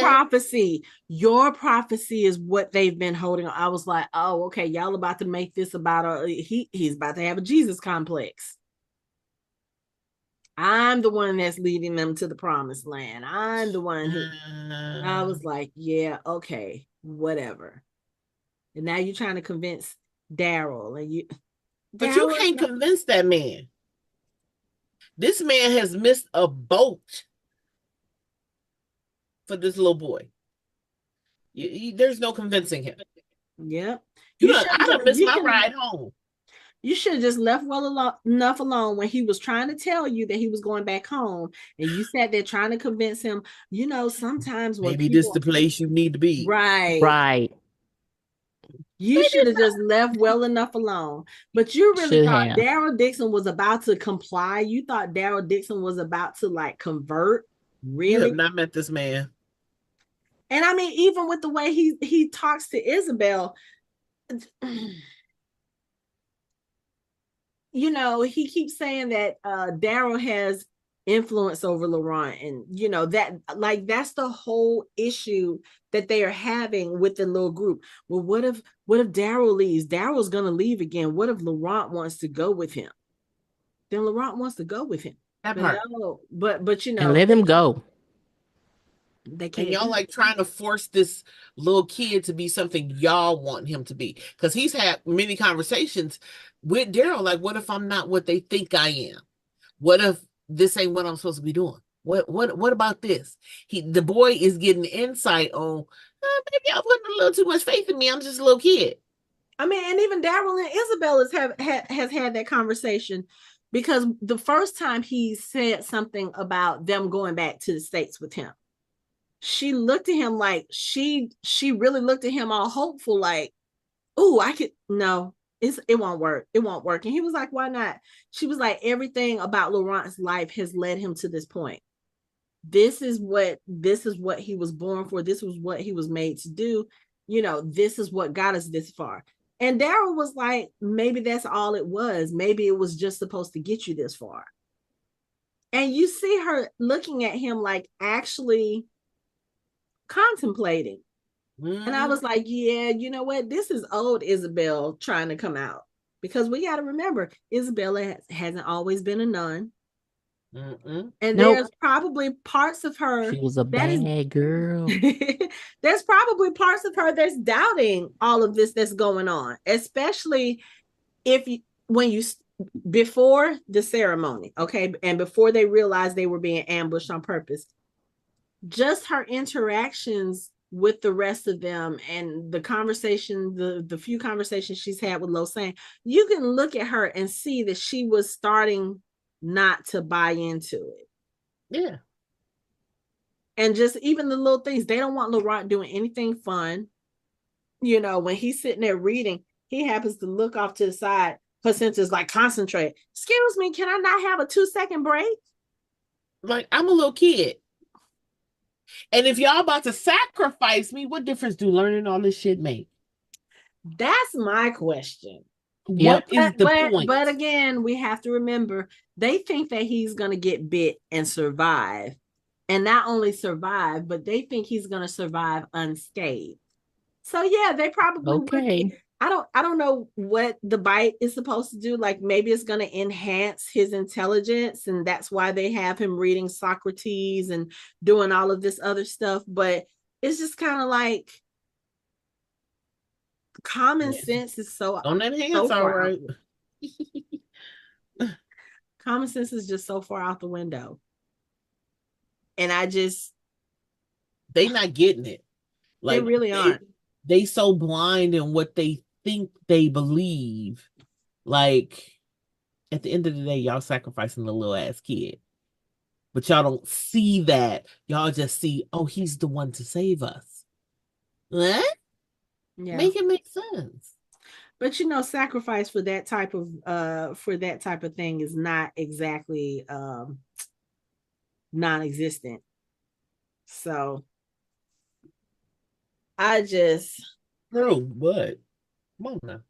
prophecy is what they've been holding on. I was like, oh, okay, y'all about to make this about he's about to have a Jesus complex. I'm the one that's leading them to the promised land. I'm the one who I was like, yeah, okay, whatever. And now you're trying to convince Daryl and you but you can't convince that man. This man has missed a boat for this little boy. There's no convincing him. Yep. I done missed my ride home. You should have just left enough alone when he was trying to tell you that he was going back home, and you sat there trying to convince him. You know, sometimes when maybe this is the place you need to be. Right. You should have just left well enough alone. But you really thought Daryl Dixon was about to comply. You thought Daryl Dixon was about to like convert. Really? You have not met this man. And I mean, even with the way he talks to Isabelle, you know, he keeps saying that Daryl has influence over Laurent, and you know that like that's the whole issue that they are having with the little group. Well, what if Daryl leaves? Daryl's gonna leave again. What if Laurent wants to go with him? Then Laurent wants to go with him. That part. No, but you know, and let him go. They can't. And y'all like trying to force this little kid to be something y'all want him to be, because he's had many conversations with Daryl. Like, what if I'm not what they think I am? What if this ain't what I'm supposed to be doing? What about this? The boy is getting insight on, maybe I'm putting a little too much faith in me. I'm just a little kid. I mean, and even Daryl and Isabelle has had that conversation, because the first time he said something about them going back to the States with him, she looked at him like she really looked at him all hopeful, like, oh, I could, no, it won't work. It won't work. And he was like, why not? She was like, everything about Laurent's life has led him to this point. This is what he was born for. This was what he was made to do. You know, this is what got us this far. And Daryl was like, maybe that's all it was. Maybe it was just supposed to get you this far. And you see her looking at him like actually contemplating. And I was like, yeah, you know what? This is old Isabelle trying to come out, because we got to remember, Isabella hasn't always been a nun. And there's probably parts of her. She was a bad girl. There's probably parts of her that's doubting all of this that's going on, especially before the ceremony, okay, and before they realized they were being ambushed on purpose. Just her interactions with the rest of them and the conversation, the few conversations she's had with Lausanne, you can look at her and see that she was starting not to buy into it. Yeah. And just even the little things, they don't want Laurent doing anything fun. You know, when he's sitting there reading, he happens to look off to the side. Placente's like, concentrate. Excuse me, can I not have a 2-second break? Like, I'm a little kid. And if y'all about to sacrifice me, what difference do learning all this shit make? That's my question. What is the point? But again, we have to remember, they think that he's going to get bit and survive. And not only survive, but they think he's going to survive unscathed. So yeah, they probably I don't know what the bite is supposed to do. Like, maybe it's going to enhance his intelligence, and that's why they have him reading Socrates and doing all of this other stuff. But it's just kind of like common sense is so on that hands, all right. Common sense is just so far out the window. And they not getting it. Like, they really aren't. They so blind in what they think they believe. Like, at the end of the day, y'all sacrificing the little ass kid. But y'all don't see that. Y'all just see, oh, he's the one to save us. What? Yeah. Make it make sense. But you know, sacrifice for that type of thing is not exactly non-existent. So I just true, but come on now.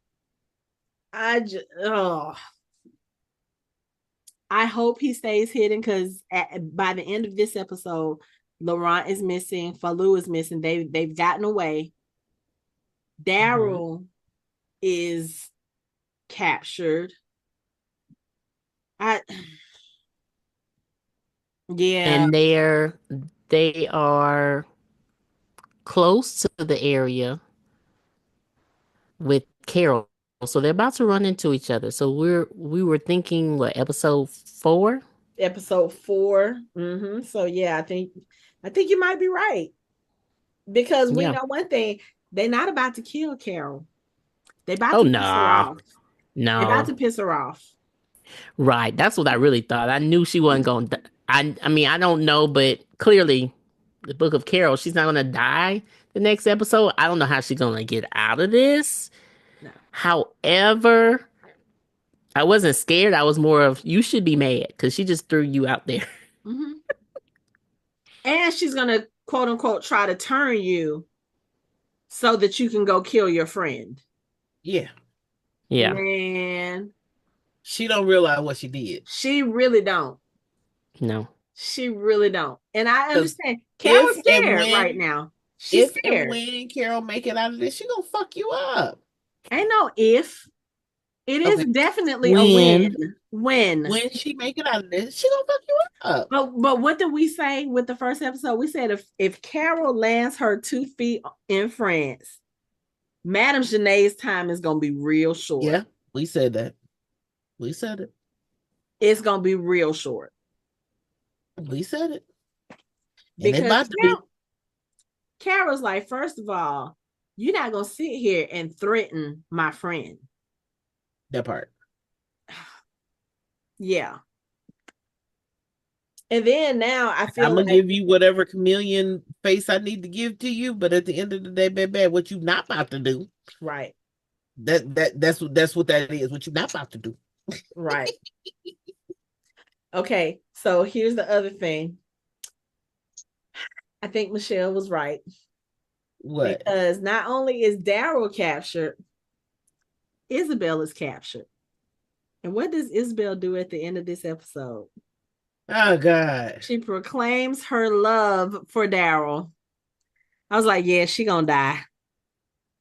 I hope he stays hidden because by the end of this episode, Laurent is missing, Falou is missing. They've gotten away. Daryl is captured. And they are close to the area with Carol. So they're about to run into each other. So we were thinking what, episode 4? Episode 4. So yeah, I think you might be right. Because we know one thing, they're not about to kill Carol. They're about to piss her off. No. They're about to piss her off. Right. That's what I really thought. I knew she wasn't going to. I mean, I don't know, but clearly the Book of Carol, she's not going to die the next episode. I don't know how she's going to get out of this. No. However, I wasn't scared. I was more of, you should be mad because she just threw you out there. And she's going to, quote unquote, try to turn you so that you can go kill your friend. Yeah. Man. She don't realize what she did. She really don't. No. She really don't. And I understand. Carol's scared right now. She's scared. And when Carol make it out of this, she gonna fuck you up. Ain't no if. It is definitely a win. When she make it out of this, she gonna fuck you up. But what did we say with the first episode? We said if Carol lands her 2 feet in France, Madame Genet's time is gonna be real short. Yeah, we said that. We said it. It's gonna be real short. We said it. Because Carol's like, first of all, you're not gonna sit here and threaten my friend. That part. Yeah. And then now I feel I'm gonna give you whatever chameleon face I need to give to you, but at the end of the day, baby, what you not about to do. Right. That's what that is. What you not about to do. Right. Okay, so here's the other thing. I think Michelle was right. What? Because not only is Daryl captured, Isabelle is captured. And what does Isabelle do at the end of this episode? Oh, God. She proclaims her love for Daryl. I was like, yeah, she gonna die.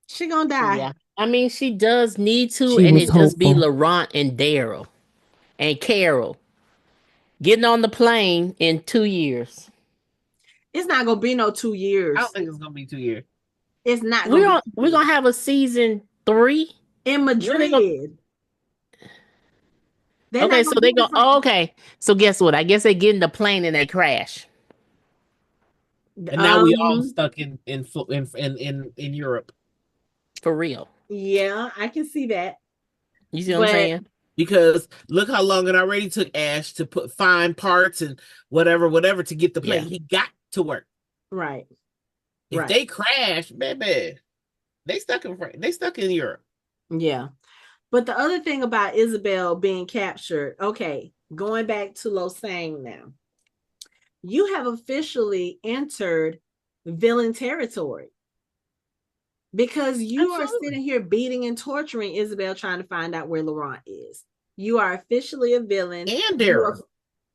She gonna die. Yeah. I mean, she does need to, and it just be Laurent and Daryl and Carol getting on the plane in 2 years. It's not gonna be no 2 years. I don't think it's gonna be 2 years. It's not. We're gonna have a season 3 in Madrid. Okay, so they go. Oh, okay, so guess what? I guess they get in the plane and they crash. And now we all stuck in Europe. For real. Yeah, I can see that. You see what I'm saying? Because look how long it already took Ash to find parts and whatever to get the plane. Yeah. He got to work. Right. If they crash, baby, they stuck in Europe. Yeah. But the other thing about Isabelle being captured, okay, going back to Lausanne now, you have officially entered villain territory because you are sitting here beating and torturing Isabelle trying to find out where Laurent is. You are officially a villain. And Daryl.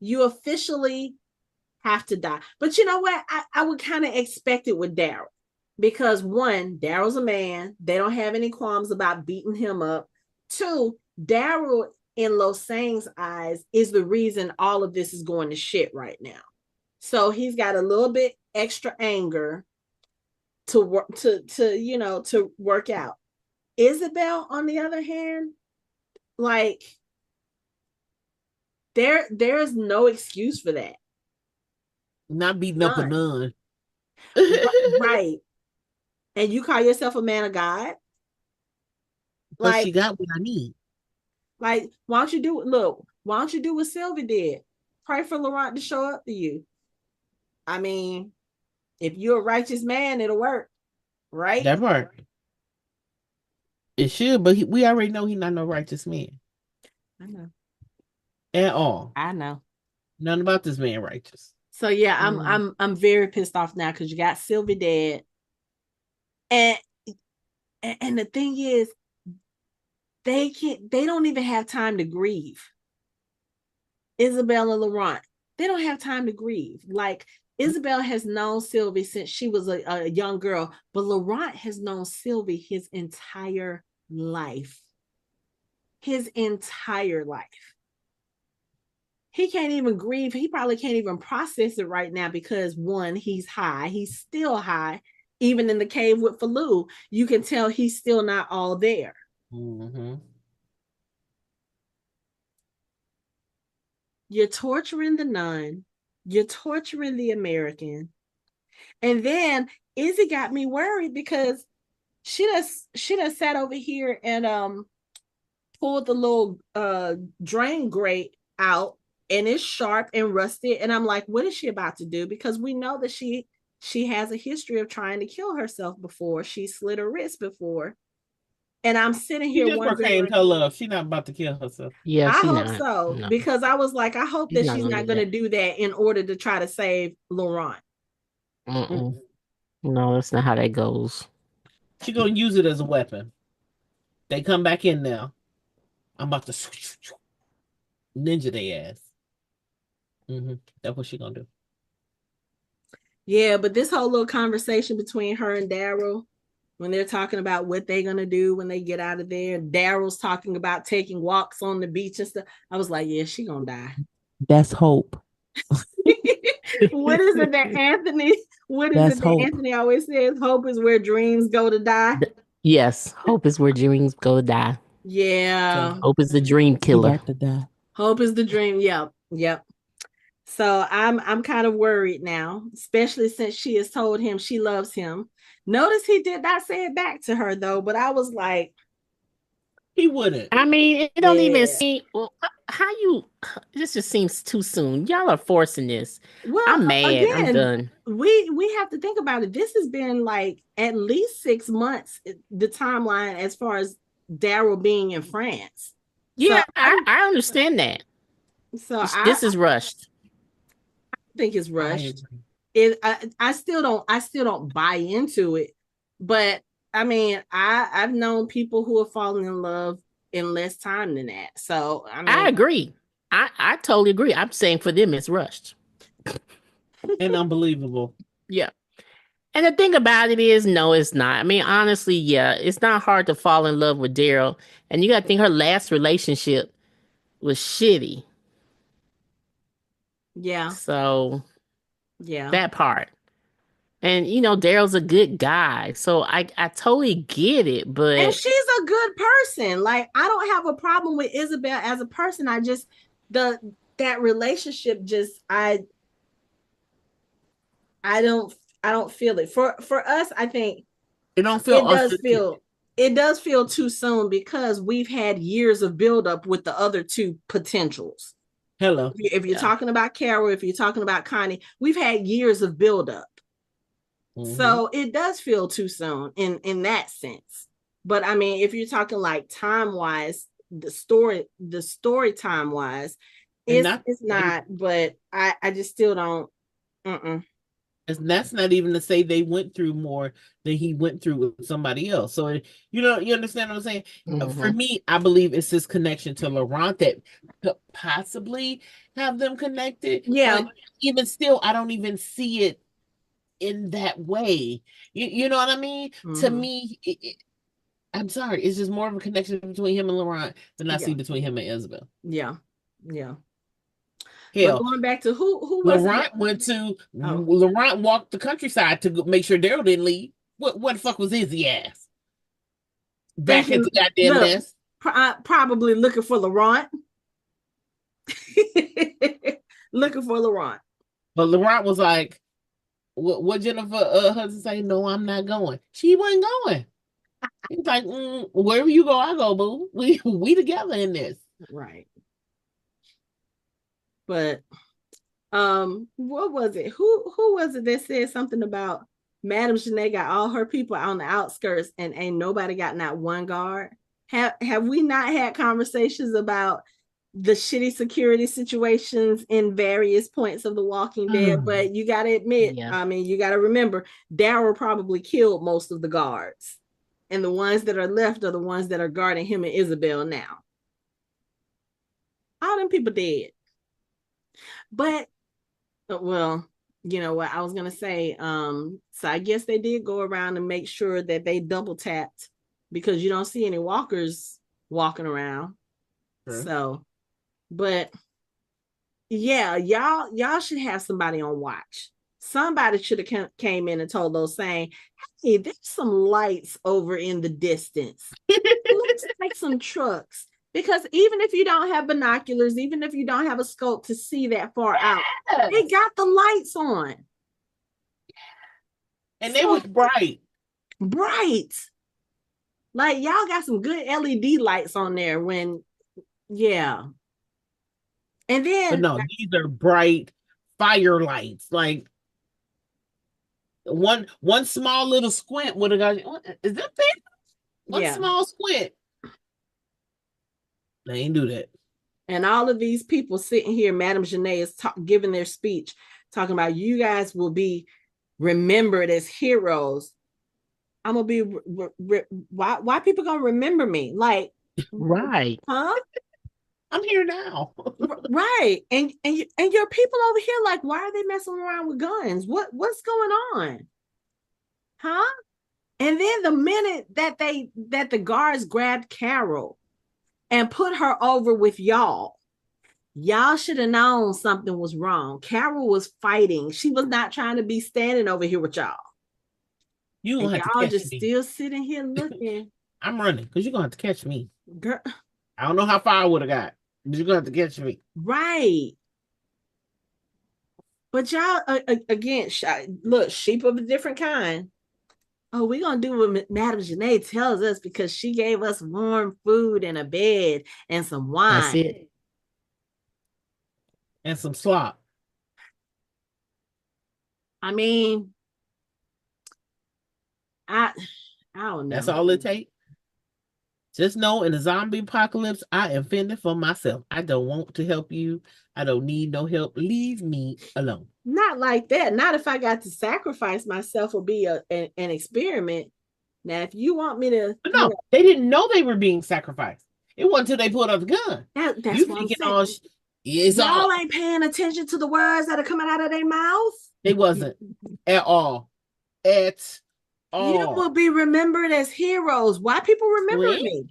You officially have to die. But you know what? I would kind of expect it with Daryl because 1, Daryl's a man. They don't have any qualms about beating him up. 2, Daryl in Lausanne's eyes is the reason all of this is going to shit right now. So he's got a little bit extra anger to work to work out. Isabelle, on the other hand, like there's no excuse for that. Not beating up a nun. Right. And you call yourself a man of God? But she got what I need. Like, why don't you do what Sylvie did? Pray for Laurent to show up to you. I mean, if you're a righteous man, it'll work, right? That part. It should, but we already know he's not no righteous man. I know. At all. I know. Nothing about this man righteous. So yeah, I'm very pissed off now because you got Sylvie dead. And the thing is, they don't even have time to grieve. Isabelle and Laurent, they don't have time to grieve. Like, Isabelle has known Sylvie since she was a young girl, but Laurent has known Sylvie his entire life. His entire life. He can't even grieve. He probably can't even process it right now because, one, he's high. He's still high. Even in the cave with Falou, you can tell he's still not all there. Mm-hmm. You're torturing the nun. You're torturing the American. And then Izzy got me worried because she done sat over here and pulled the little drain grate out, and it's sharp and rusted. And I'm like, what is she about to do? Because we know that she has a history of trying to kill herself before. She slit her wrist before. And I'm sitting here wondering. Proclaimed her love. She's not about to kill herself. Yeah, I hope so. No. Because I was like, I hope that she's not going to do that in order to try to save Laurent. No, that's not how that goes. She's going to use it as a weapon. They come back in now. I'm about to ninja their ass. That's what she's going to do. Yeah, but this whole little conversation between her and Daryl, when they're talking about what they're going to do when they get out of there, Daryl's talking about taking walks on the beach and stuff. I was like, yeah, she's going to die. That's hope. What is it that Anthony always says? Hope is where dreams go to die. Yes, hope is where dreams go to die. Yeah. So hope is the dream killer. To die. Hope is the dream. Yep. So I'm kind of worried now, especially since she has told him she loves him. Notice he did not say it back to her though, but I was like, he wouldn't. I mean, it don't even seem. Well, how you? This just seems too soon. Y'all are forcing this. Well, I'm mad. Again, I'm done. We have to think about it. This has been like at least 6 months. The timeline as far as Daryl being in France. Yeah, so I understand that. So this is rushed. I think it's rushed. I still don't buy into it, but I mean, I've known people who have fallen in love in less time than that. So I mean, I agree. I totally agree. I'm saying for them it's rushed and unbelievable. Yeah. And the thing about it is, no, it's not. I mean, honestly, yeah, it's not hard to fall in love with Daryl. And you got to think her last relationship was shitty. Yeah. So, yeah, that part. And, you know, Daryl's a good guy. So I totally get it. But and she's a good person. Like, I don't have a problem with Isabelle as a person. I just, that relationship just, I don't feel it. For us, I think it does feel too soon because we've had years of buildup with the other two potentials. Hello. If you're talking about Carol, if you're talking about Connie, we've had years of buildup. So it does feel too soon in that sense. But I mean, if you're talking like time wise, the story time wise, it's not. But I just still don't. And that's not even to say they went through more than he went through with somebody else. So you understand what I'm saying? For me, I believe it's his connection to Laurent that could possibly have them connected. Yeah. But even still, I don't even see it in that way. You know what I mean? To me, I'm sorry, it's just more of a connection between him and Laurent than I see between him and Isabelle. Yeah. Hell, but going back to who was Laurent walked the countryside to make sure Daryl didn't leave. What the fuck was his ass? Back at the goddamn nest. Probably looking for Laurent. Looking for Laurent. But Laurent was like, what Jennifer husband say? No, I'm not going. She wasn't going. He's like, wherever you go, I go, boo. We together in this. Right. But what was it? Who was it that said something about Madame Genet got all her people on the outskirts and ain't nobody got not one guard? Have we not had conversations about the shitty security situations in various points of The Walking Dead? But you got to admit, I mean, you got to remember, Daryl probably killed most of the guards. And the ones that are left are the ones that are guarding him and Isabelle now. All them people dead. But, well, you know what I was going to say. So I guess they did go around and make sure that they double tapped, because you don't see any walkers walking around. Sure. So, but yeah, y'all should have somebody on watch. Somebody should have came in and told those saying, hey, there's some lights over in the distance. Looks like some trucks. Because even if you don't have binoculars, even if you don't have a scope to see that far out, they got the lights on. And they was bright. Bright. Like, y'all got some good LED lights on there when, yeah. And then. But no, these are bright fire lights. Like, one small little squint would have got, is that big? One small squint. They ain't do that. And all of these people sitting here, Madame Genet is giving their speech, talking about you guys will be remembered as heroes. I'm gonna be why people gonna remember me? Like, right? Huh? I'm here now. Right. And your people over here, like, why are they messing around with guns? What's going on? Huh? And then the minute that the guards grabbed Carol and put her over with y'all should have known something was wrong. Carol was fighting. She was not trying to be standing over here with y'all. You gonna have to catch just me. Still sitting here looking. I'm running because you're gonna have to catch me. Girl. I don't know how far I would have got, but you're gonna have to catch me. Right. But y'all, again, look, sheep of a different kind. Oh, we're going to do what Madame Genet tells us because she gave us warm food and a bed and some wine. That's it. And some slop. I mean, I don't know. That's all it takes. Just know in the zombie apocalypse, I am fending for myself. I don't want to help you. I don't need no help. Leave me alone. Not like that. Not if I got to sacrifice myself or be an experiment. Now, if you want me to... But no, they didn't know they were being sacrificed. It wasn't until they pulled out the gun. That's you what I'm saying. Y'all ain't paying attention to the words that are coming out of their mouth? They wasn't. At all. At all. You will be remembered as heroes. Why people remember me?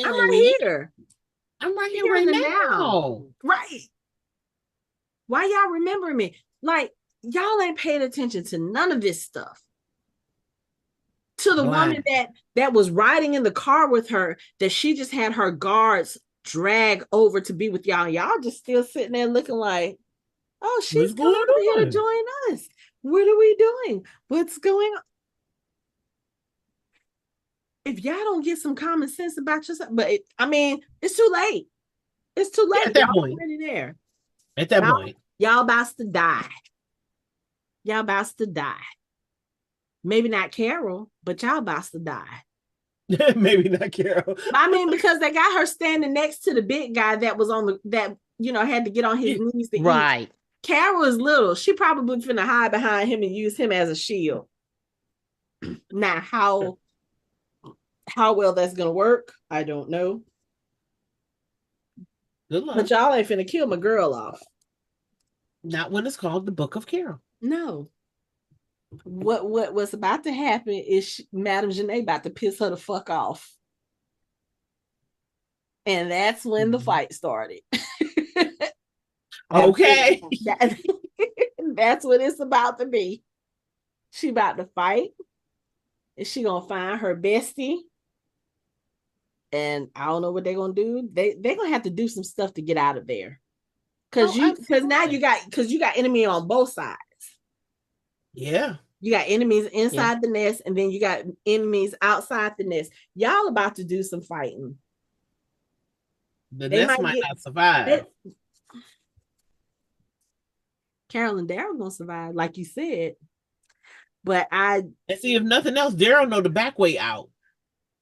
I'm right here. I'm right here right now. Right. Why y'all remember me? Like, y'all ain't paying attention to none of this stuff. To the woman that was riding in the car with her, that she just had her guards drag over to be with y'all. Y'all just still sitting there looking like, oh, she's coming over here to join us. What are we doing? What's going on? If y'all don't get some common sense about yourself, but it's too late. It's too late. At that point. Already there. At that point. Y'all about to die. Y'all about to die. Maybe not Carol, but y'all about to die. Maybe not Carol. Because they got her standing next to the big guy that was on had to get on his knees to eat. Carol is little. She probably finna hide behind him and use him as a shield. Now, how well that's gonna work, I don't know. Good luck. But y'all ain't finna kill my girl off. Not when it's called the Book of Carol. No. What's about to happen is Madame Genet about to piss her the fuck off. And that's when the fight started. Okay. That's what it's about to be. She about to fight. And she gonna find her bestie. And I don't know what they're gonna do. They're gonna have to do some stuff to get out of there. Because now you got enemy on both sides. Yeah. You got enemies inside the nest, and then you got enemies outside the nest. Y'all about to do some fighting. The nest might not survive. Carol and Daryl gonna survive, like you said. But and see, if nothing else, Daryl know the back way out.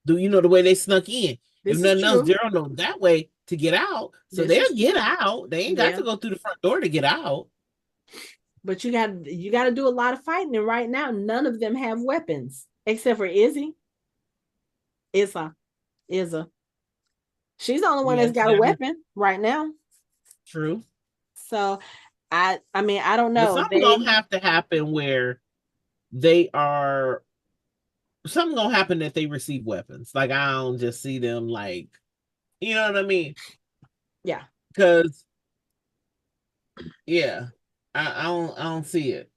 Do you know the way they snuck in? If nothing else, Daryl know that way to get out. So they'll get out. They ain't got to go through the front door to get out. But you got to do a lot of fighting, and right now none of them have weapons except for Izzy. Isa. She's the only one that's got a weapon right now. True. So I mean, I don't know. But something gonna have to happen where they are. Something gonna happen that they receive weapons. Like I don't just see them like, you know what I mean? Yeah. Because yeah, I don't see it.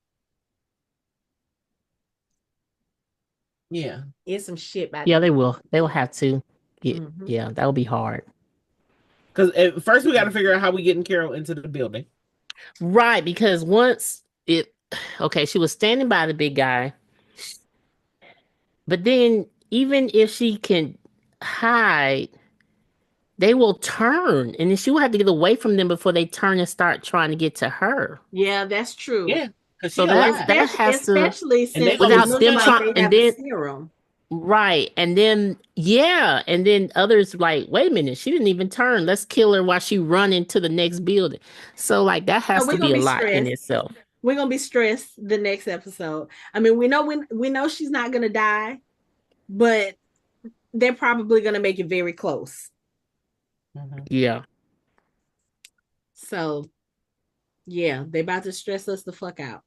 Yeah. It's some shit by Yeah, they will. They will have to. Yeah, that will be hard. Because first we got to figure out how we getting Carol into the building. Right, because once she was standing by the big guy, but then even if she can hide, they will turn, and then she will have to get away from them before they turn and start trying to get to her. Yeah, that's true. Yeah, so that has to, especially since without them like trying, and then serum. Right, and then and then others like, wait a minute, she didn't even turn. Let's kill her while she run into the next building. So like that has to be a lot in itself. We're gonna be stressed the next episode. I mean, we know she's not gonna die, but they're probably gonna make it very close. Yeah. So, yeah, they about to stress us the fuck out.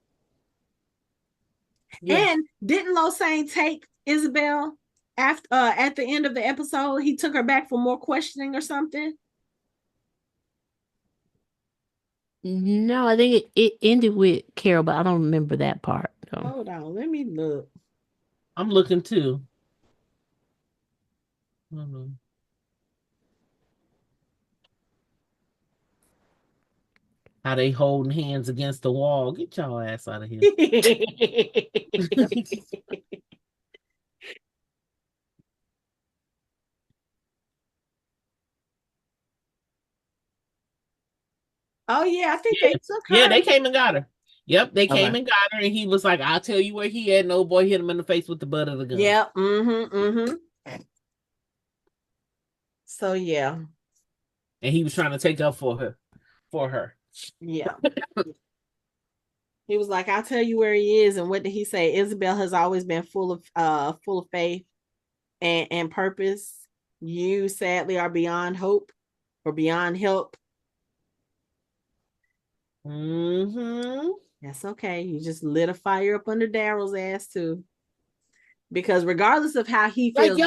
Yeah. And didn't Losang take Isabelle after at the end of the episode? He took her back for more questioning or something. No, I think it ended with Carol, but I don't remember that part. So. Hold on, let me look. I'm looking too. How they holding hands against the wall. Get y'all ass out of here. Oh yeah, I think they took her. Yeah, they came and got her. Yep, they came and got her, and he was like, "I'll tell you where he at." And old boy hit him in the face with the butt of the gun. Yeah. So yeah. And he was trying to take up for her. Yeah. He was like, "I'll tell you where he is." And what did he say? Isabelle has always been full of faith and purpose. You sadly are beyond hope or beyond help. That's okay. You just lit a fire up under Daryl's ass too. Because regardless of how he feels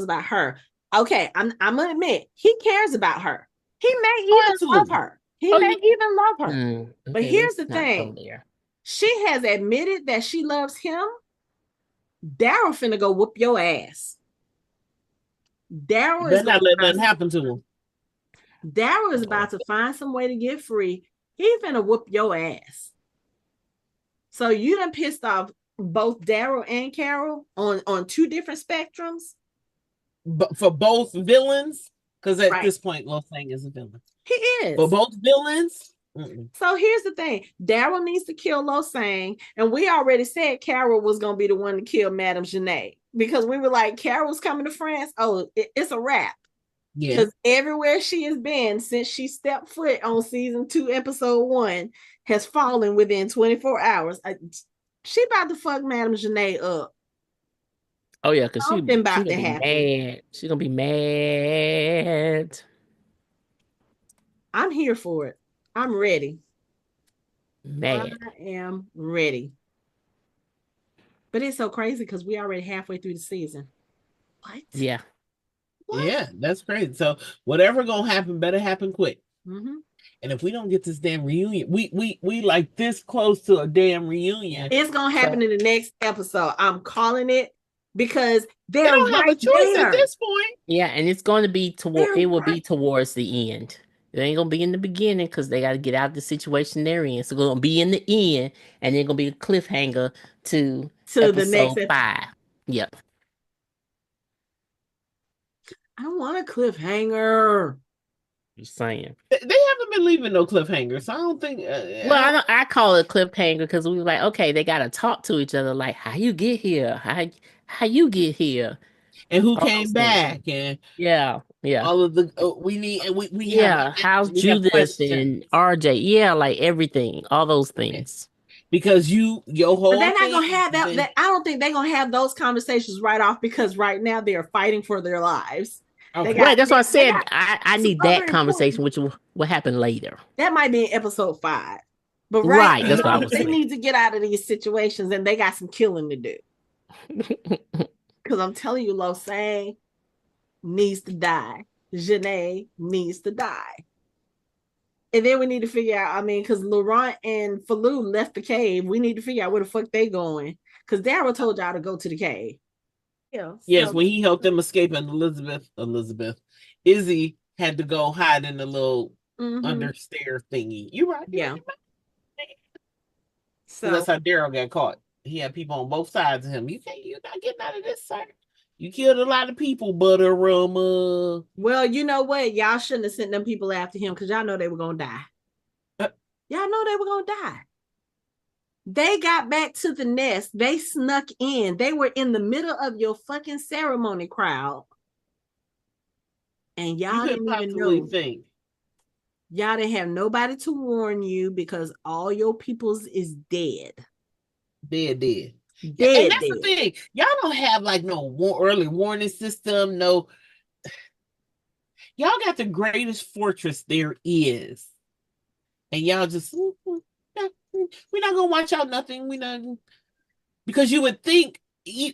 about her, okay, I'm gonna admit he cares about her. He may even love her. But here's the thing: she has admitted that she loves him. Daryl finna go whoop your ass. Daryl is not let nothing happen to him. Daryl is about to find some way to get free. He's finna whoop your ass. So you done pissed off both Daryl and Carol on two different spectrums. But for both villains, because at this point, Losang is a villain. He is. For both villains. So here's the thing: Daryl needs to kill Losang, and we already said Carol was gonna be the one to kill Madame Genet because we were like, Carol's coming to France. Oh, it's a wrap. Yeah. Because everywhere she has been since she stepped foot on season 2, episode 1, has fallen within 24 hours. She about to fuck Madame Genet up. Oh yeah, because she's about to happen. Mad. She's gonna be mad. I'm here for it. I'm ready. Mad. I am ready. But it's so crazy because we already halfway through the season. What? Yeah. What? Yeah, that's crazy. So whatever gonna happen, better happen quick. And if we don't get this damn reunion, we like this close to a damn reunion. It's gonna happen in the next episode. I'm calling it because they don't have a choice at this point. Yeah, and it's going to be it will be towards the end. It ain't gonna be in the beginning because they got to get out of the situation they're in. So it's gonna be in the end, and then gonna be a cliffhanger to the next 5. Yep. I don't want a cliffhanger. Just saying. They haven't been leaving no cliffhangers, so I don't think. Well, I call it a cliffhanger because we were like, okay, they got to talk to each other, like how you get here, how you get here, and who came back, and all of the we how's Judith and RJ, like everything, all those things. because your whole but they're not thing gonna have been... that. I don't think they're gonna have those conversations right off, because right now they are fighting for their lives. Okay. Right, that's what I said. I need that conversation, which will happen later. That might be in episode 5. But right, that's what I was they saying. need to get out of these situations, and they got some killing to do. Because I'm telling you, Losang needs to die. Genet needs to die. And then we need to figure out, I mean, because Laurent and Falou left the cave. We need to figure out where the fuck they going. Because Daryl told y'all to go to the cave. Yeah. Yes, when he helped them escape, and Izzy had to go hide in the little under stair thingy. You're right. Yeah. So that's how Daryl got caught. He had people on both sides of him. You're not getting out of this, sir. You killed a lot of people, Butterama. Well, you know what? Y'all shouldn't have sent them people after him, because y'all know they were gonna die. Y'all know they were gonna die. They got back to the nest. They snuck in. They were in the middle of your fucking ceremony crowd. And y'all didn't even know. Y'all didn't have nobody to warn you, because all your peoples is dead. Dead. And that's the thing. Y'all don't have like no early warning system. No. Y'all got the greatest fortress there is. And y'all just, we're not going to watch out nothing. We're not. Because you would think, even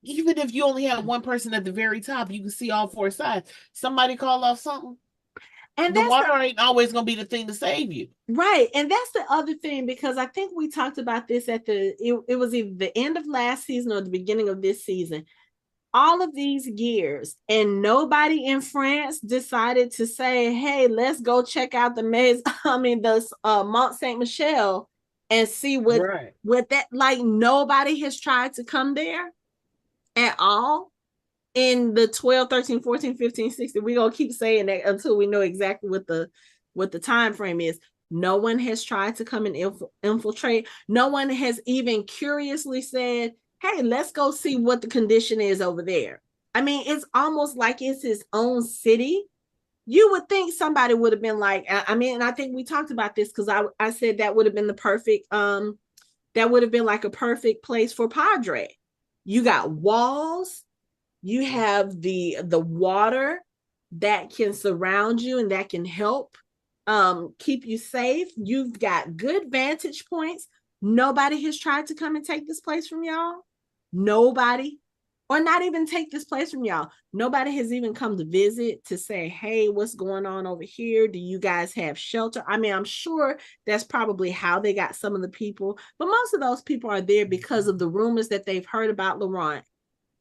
if you only have one person at the very top, you can see all 4 sides. Somebody call off something. And the water ain't always going to be the thing to save you. Right. And that's the other thing, because I think we talked about this it was either the end of last season or the beginning of this season. All of these years, and nobody in France decided to say, hey, let's go check out the Mont Saint Michel and see what that, like, nobody has tried to come there at all in the 12, 13, 14, 15, 16. We're gonna keep saying that until we know exactly what the time frame is. No one has tried to come and infiltrate. No one has even curiously said, hey, let's go see what the condition is over there. I mean, it's almost like it's his own city. You would think somebody would have been like, I mean, and I think we talked about this, because I said that would have been the perfect, that would have been like a perfect place for Padre. You got walls, you have the water that can surround you and that can help keep you safe. You've got good vantage points. Nobody has tried to come and take this place from y'all. Nobody. Or not even take this place from y'all. Nobody has even come to visit to say, hey, what's going on over here? Do you guys have shelter? I mean, I'm sure that's probably how they got some of the people, but most of those people are there because of the rumors that they've heard about Laurent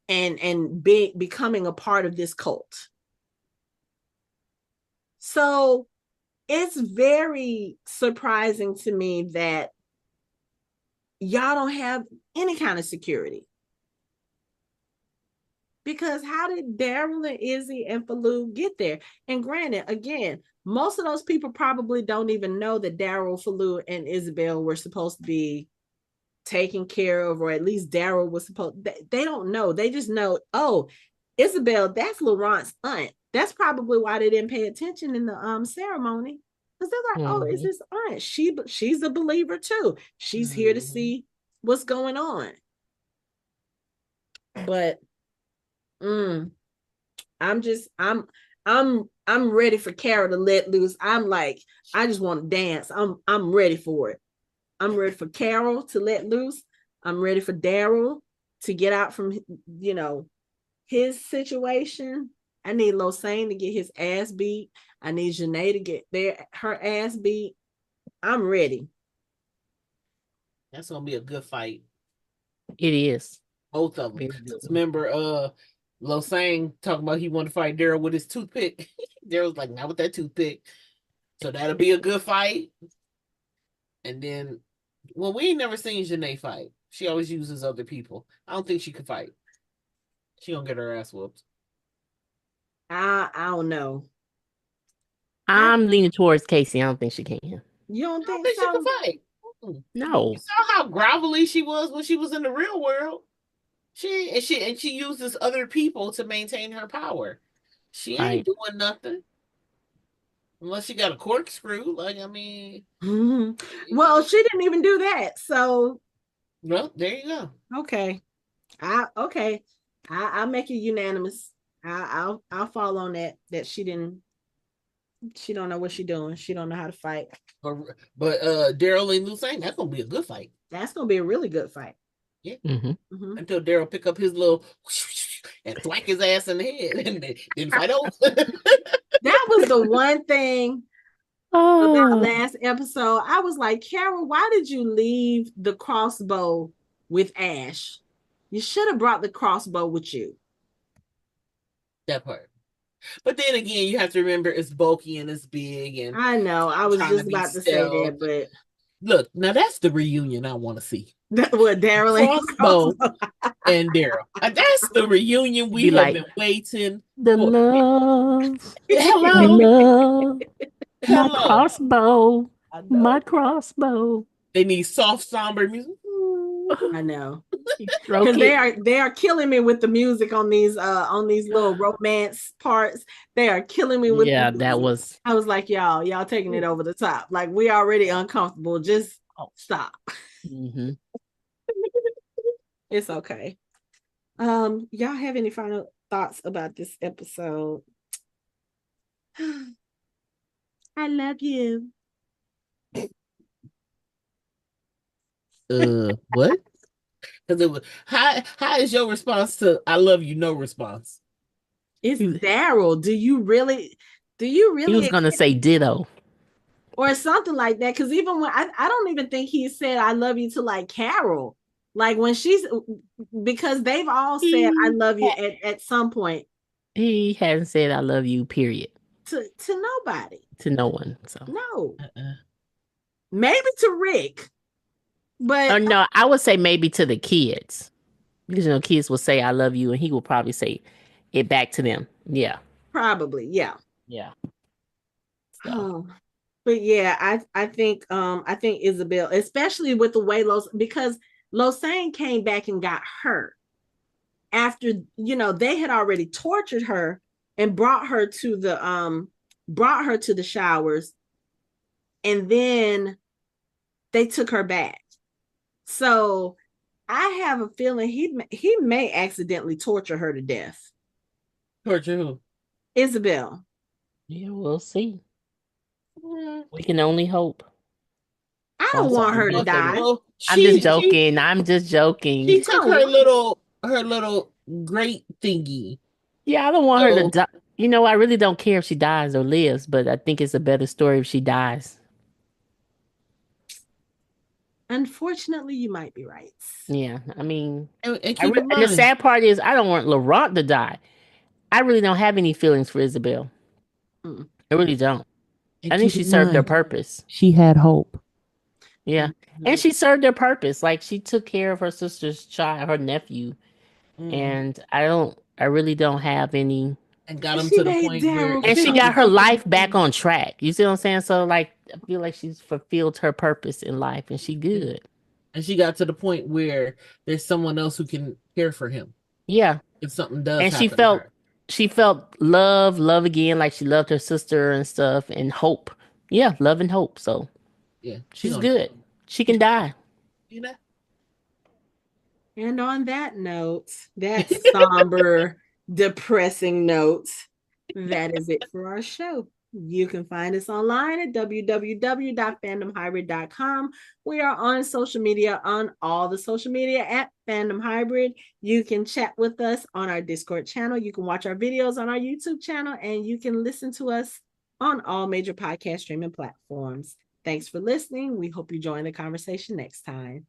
and becoming a part of this cult. So it's very surprising to me that y'all don't have any kind of security. Because how did Daryl and Izzy and Falou get there? And granted, again, most of those people probably don't even know that Daryl, Falou, and Isabelle were supposed to be taken care of, or at least Daryl was supposed. They don't know. They just know, oh, Isabelle, that's Laurent's aunt. That's probably why they didn't pay attention in the ceremony. Because they're like, oh, it's his aunt. She's a believer too. She's here to see what's going on. But I'm ready for Carol to let loose. I'm like, I just want to dance. I'm ready for it. I'm ready for Carol to let loose. I'm ready for Daryl to get out from, his situation. I need Losang to get his ass beat. I need Genet to get her ass beat. I'm ready. That's gonna be a good fight. It is. Both of them. Remember, Losang talking about he wanted to fight Daryl with his toothpick. Daryl's like, not with that toothpick. So that'll be a good fight. And then, well, we ain't never seen Genet fight. She always uses other people. I don't think she could fight. She gonna get her ass whooped. I don't know. I'm leaning towards Casey. I don't think she can. You don't think so? She can fight. No. You saw how grovelly she was when she was in the real world. She uses other people to maintain her power. She ain't doing nothing. Unless she got a corkscrew, like I mean. Well, she didn't even do that. So, well, there you go. Okay, I'll make it unanimous. I'll fall on that. That she didn't. She don't know what she's doing. She don't know how to fight. But Daryl and Lucille, that's gonna be a good fight. That's gonna be a really good fight. Yeah. Until Daryl pick up his little and thwack his ass in the head and then fight over. That was the one thing about last episode. I was like, Carol, why did you leave the crossbow with Ash? You should have brought the crossbow with you. That part. But then again, you have to remember it's bulky and it's big. And I know. I was just about to say that, but look, now that's the reunion I want to see. What, Daryl and Crossbow and Daryl. That's the reunion we have been waiting the for. Love. Hello. My crossbow. My crossbow. They need soft, somber music. I know. Because they are killing me with the music on these little romance parts. They are killing me with that was. I was like, y'all taking it over the top. Like, we already uncomfortable. Just stop. It's okay. Y'all have any final thoughts about this episode? I love you. What? Because it was how is your response to "I love you"? No response. It's Daryl. Do you really? He was gonna say ditto or something like that. Because even when I don't even think he said "I love you" to like Carol. Like when she's because they've all said "I love you" at some point. He hasn't said "I love you." Period. To nobody. To no one. So no. Maybe to Rick. But no, I would say maybe to the kids. Because kids will say I love you and he will probably say it back to them. Yeah. Probably, yeah. Yeah. So. But yeah, I think Isabelle, especially with the way because Losane came back and got her after they had already tortured her and brought her to the showers, and then they took her back. So I have a feeling he may accidentally torture her to death. Torture who? Isabelle. Yeah, we'll see. We can only hope. I don't want her to die. Well, I'm just joking. She took her little great thingy. Yeah, I don't want her to die. I really don't care if she dies or lives, but I think it's a better story if she dies. Unfortunately, you might be right. Yeah, I mean, and and the sad part is I don't want Laurent to die. I really don't have any feelings for Isabelle. I really don't. I think she served her purpose. She had hope. Yeah, and she served her purpose. Like, she took care of her sister's child, her nephew, and I really don't have any. And got him to the point where, and she got her life back on track. You see what I'm saying? So, like, I feel like she's fulfilled her purpose in life, and she good. And she got to the point where there's someone else who can care for him. Yeah, if something does. And she felt love again, like she loved her sister and stuff, and hope. Yeah, love and hope. So yeah, she's good. She can die. You know. And on that note, that somber, depressing note, that is it for our show. You can find us online at www.fandomhybrid.com. We are on social media, on all the social media at Fandom Hybrid. You can chat with us on our Discord channel. You can watch our videos on our YouTube channel, and you can listen to us on all major podcast streaming platforms. Thanks for listening. We hope you join the conversation next time.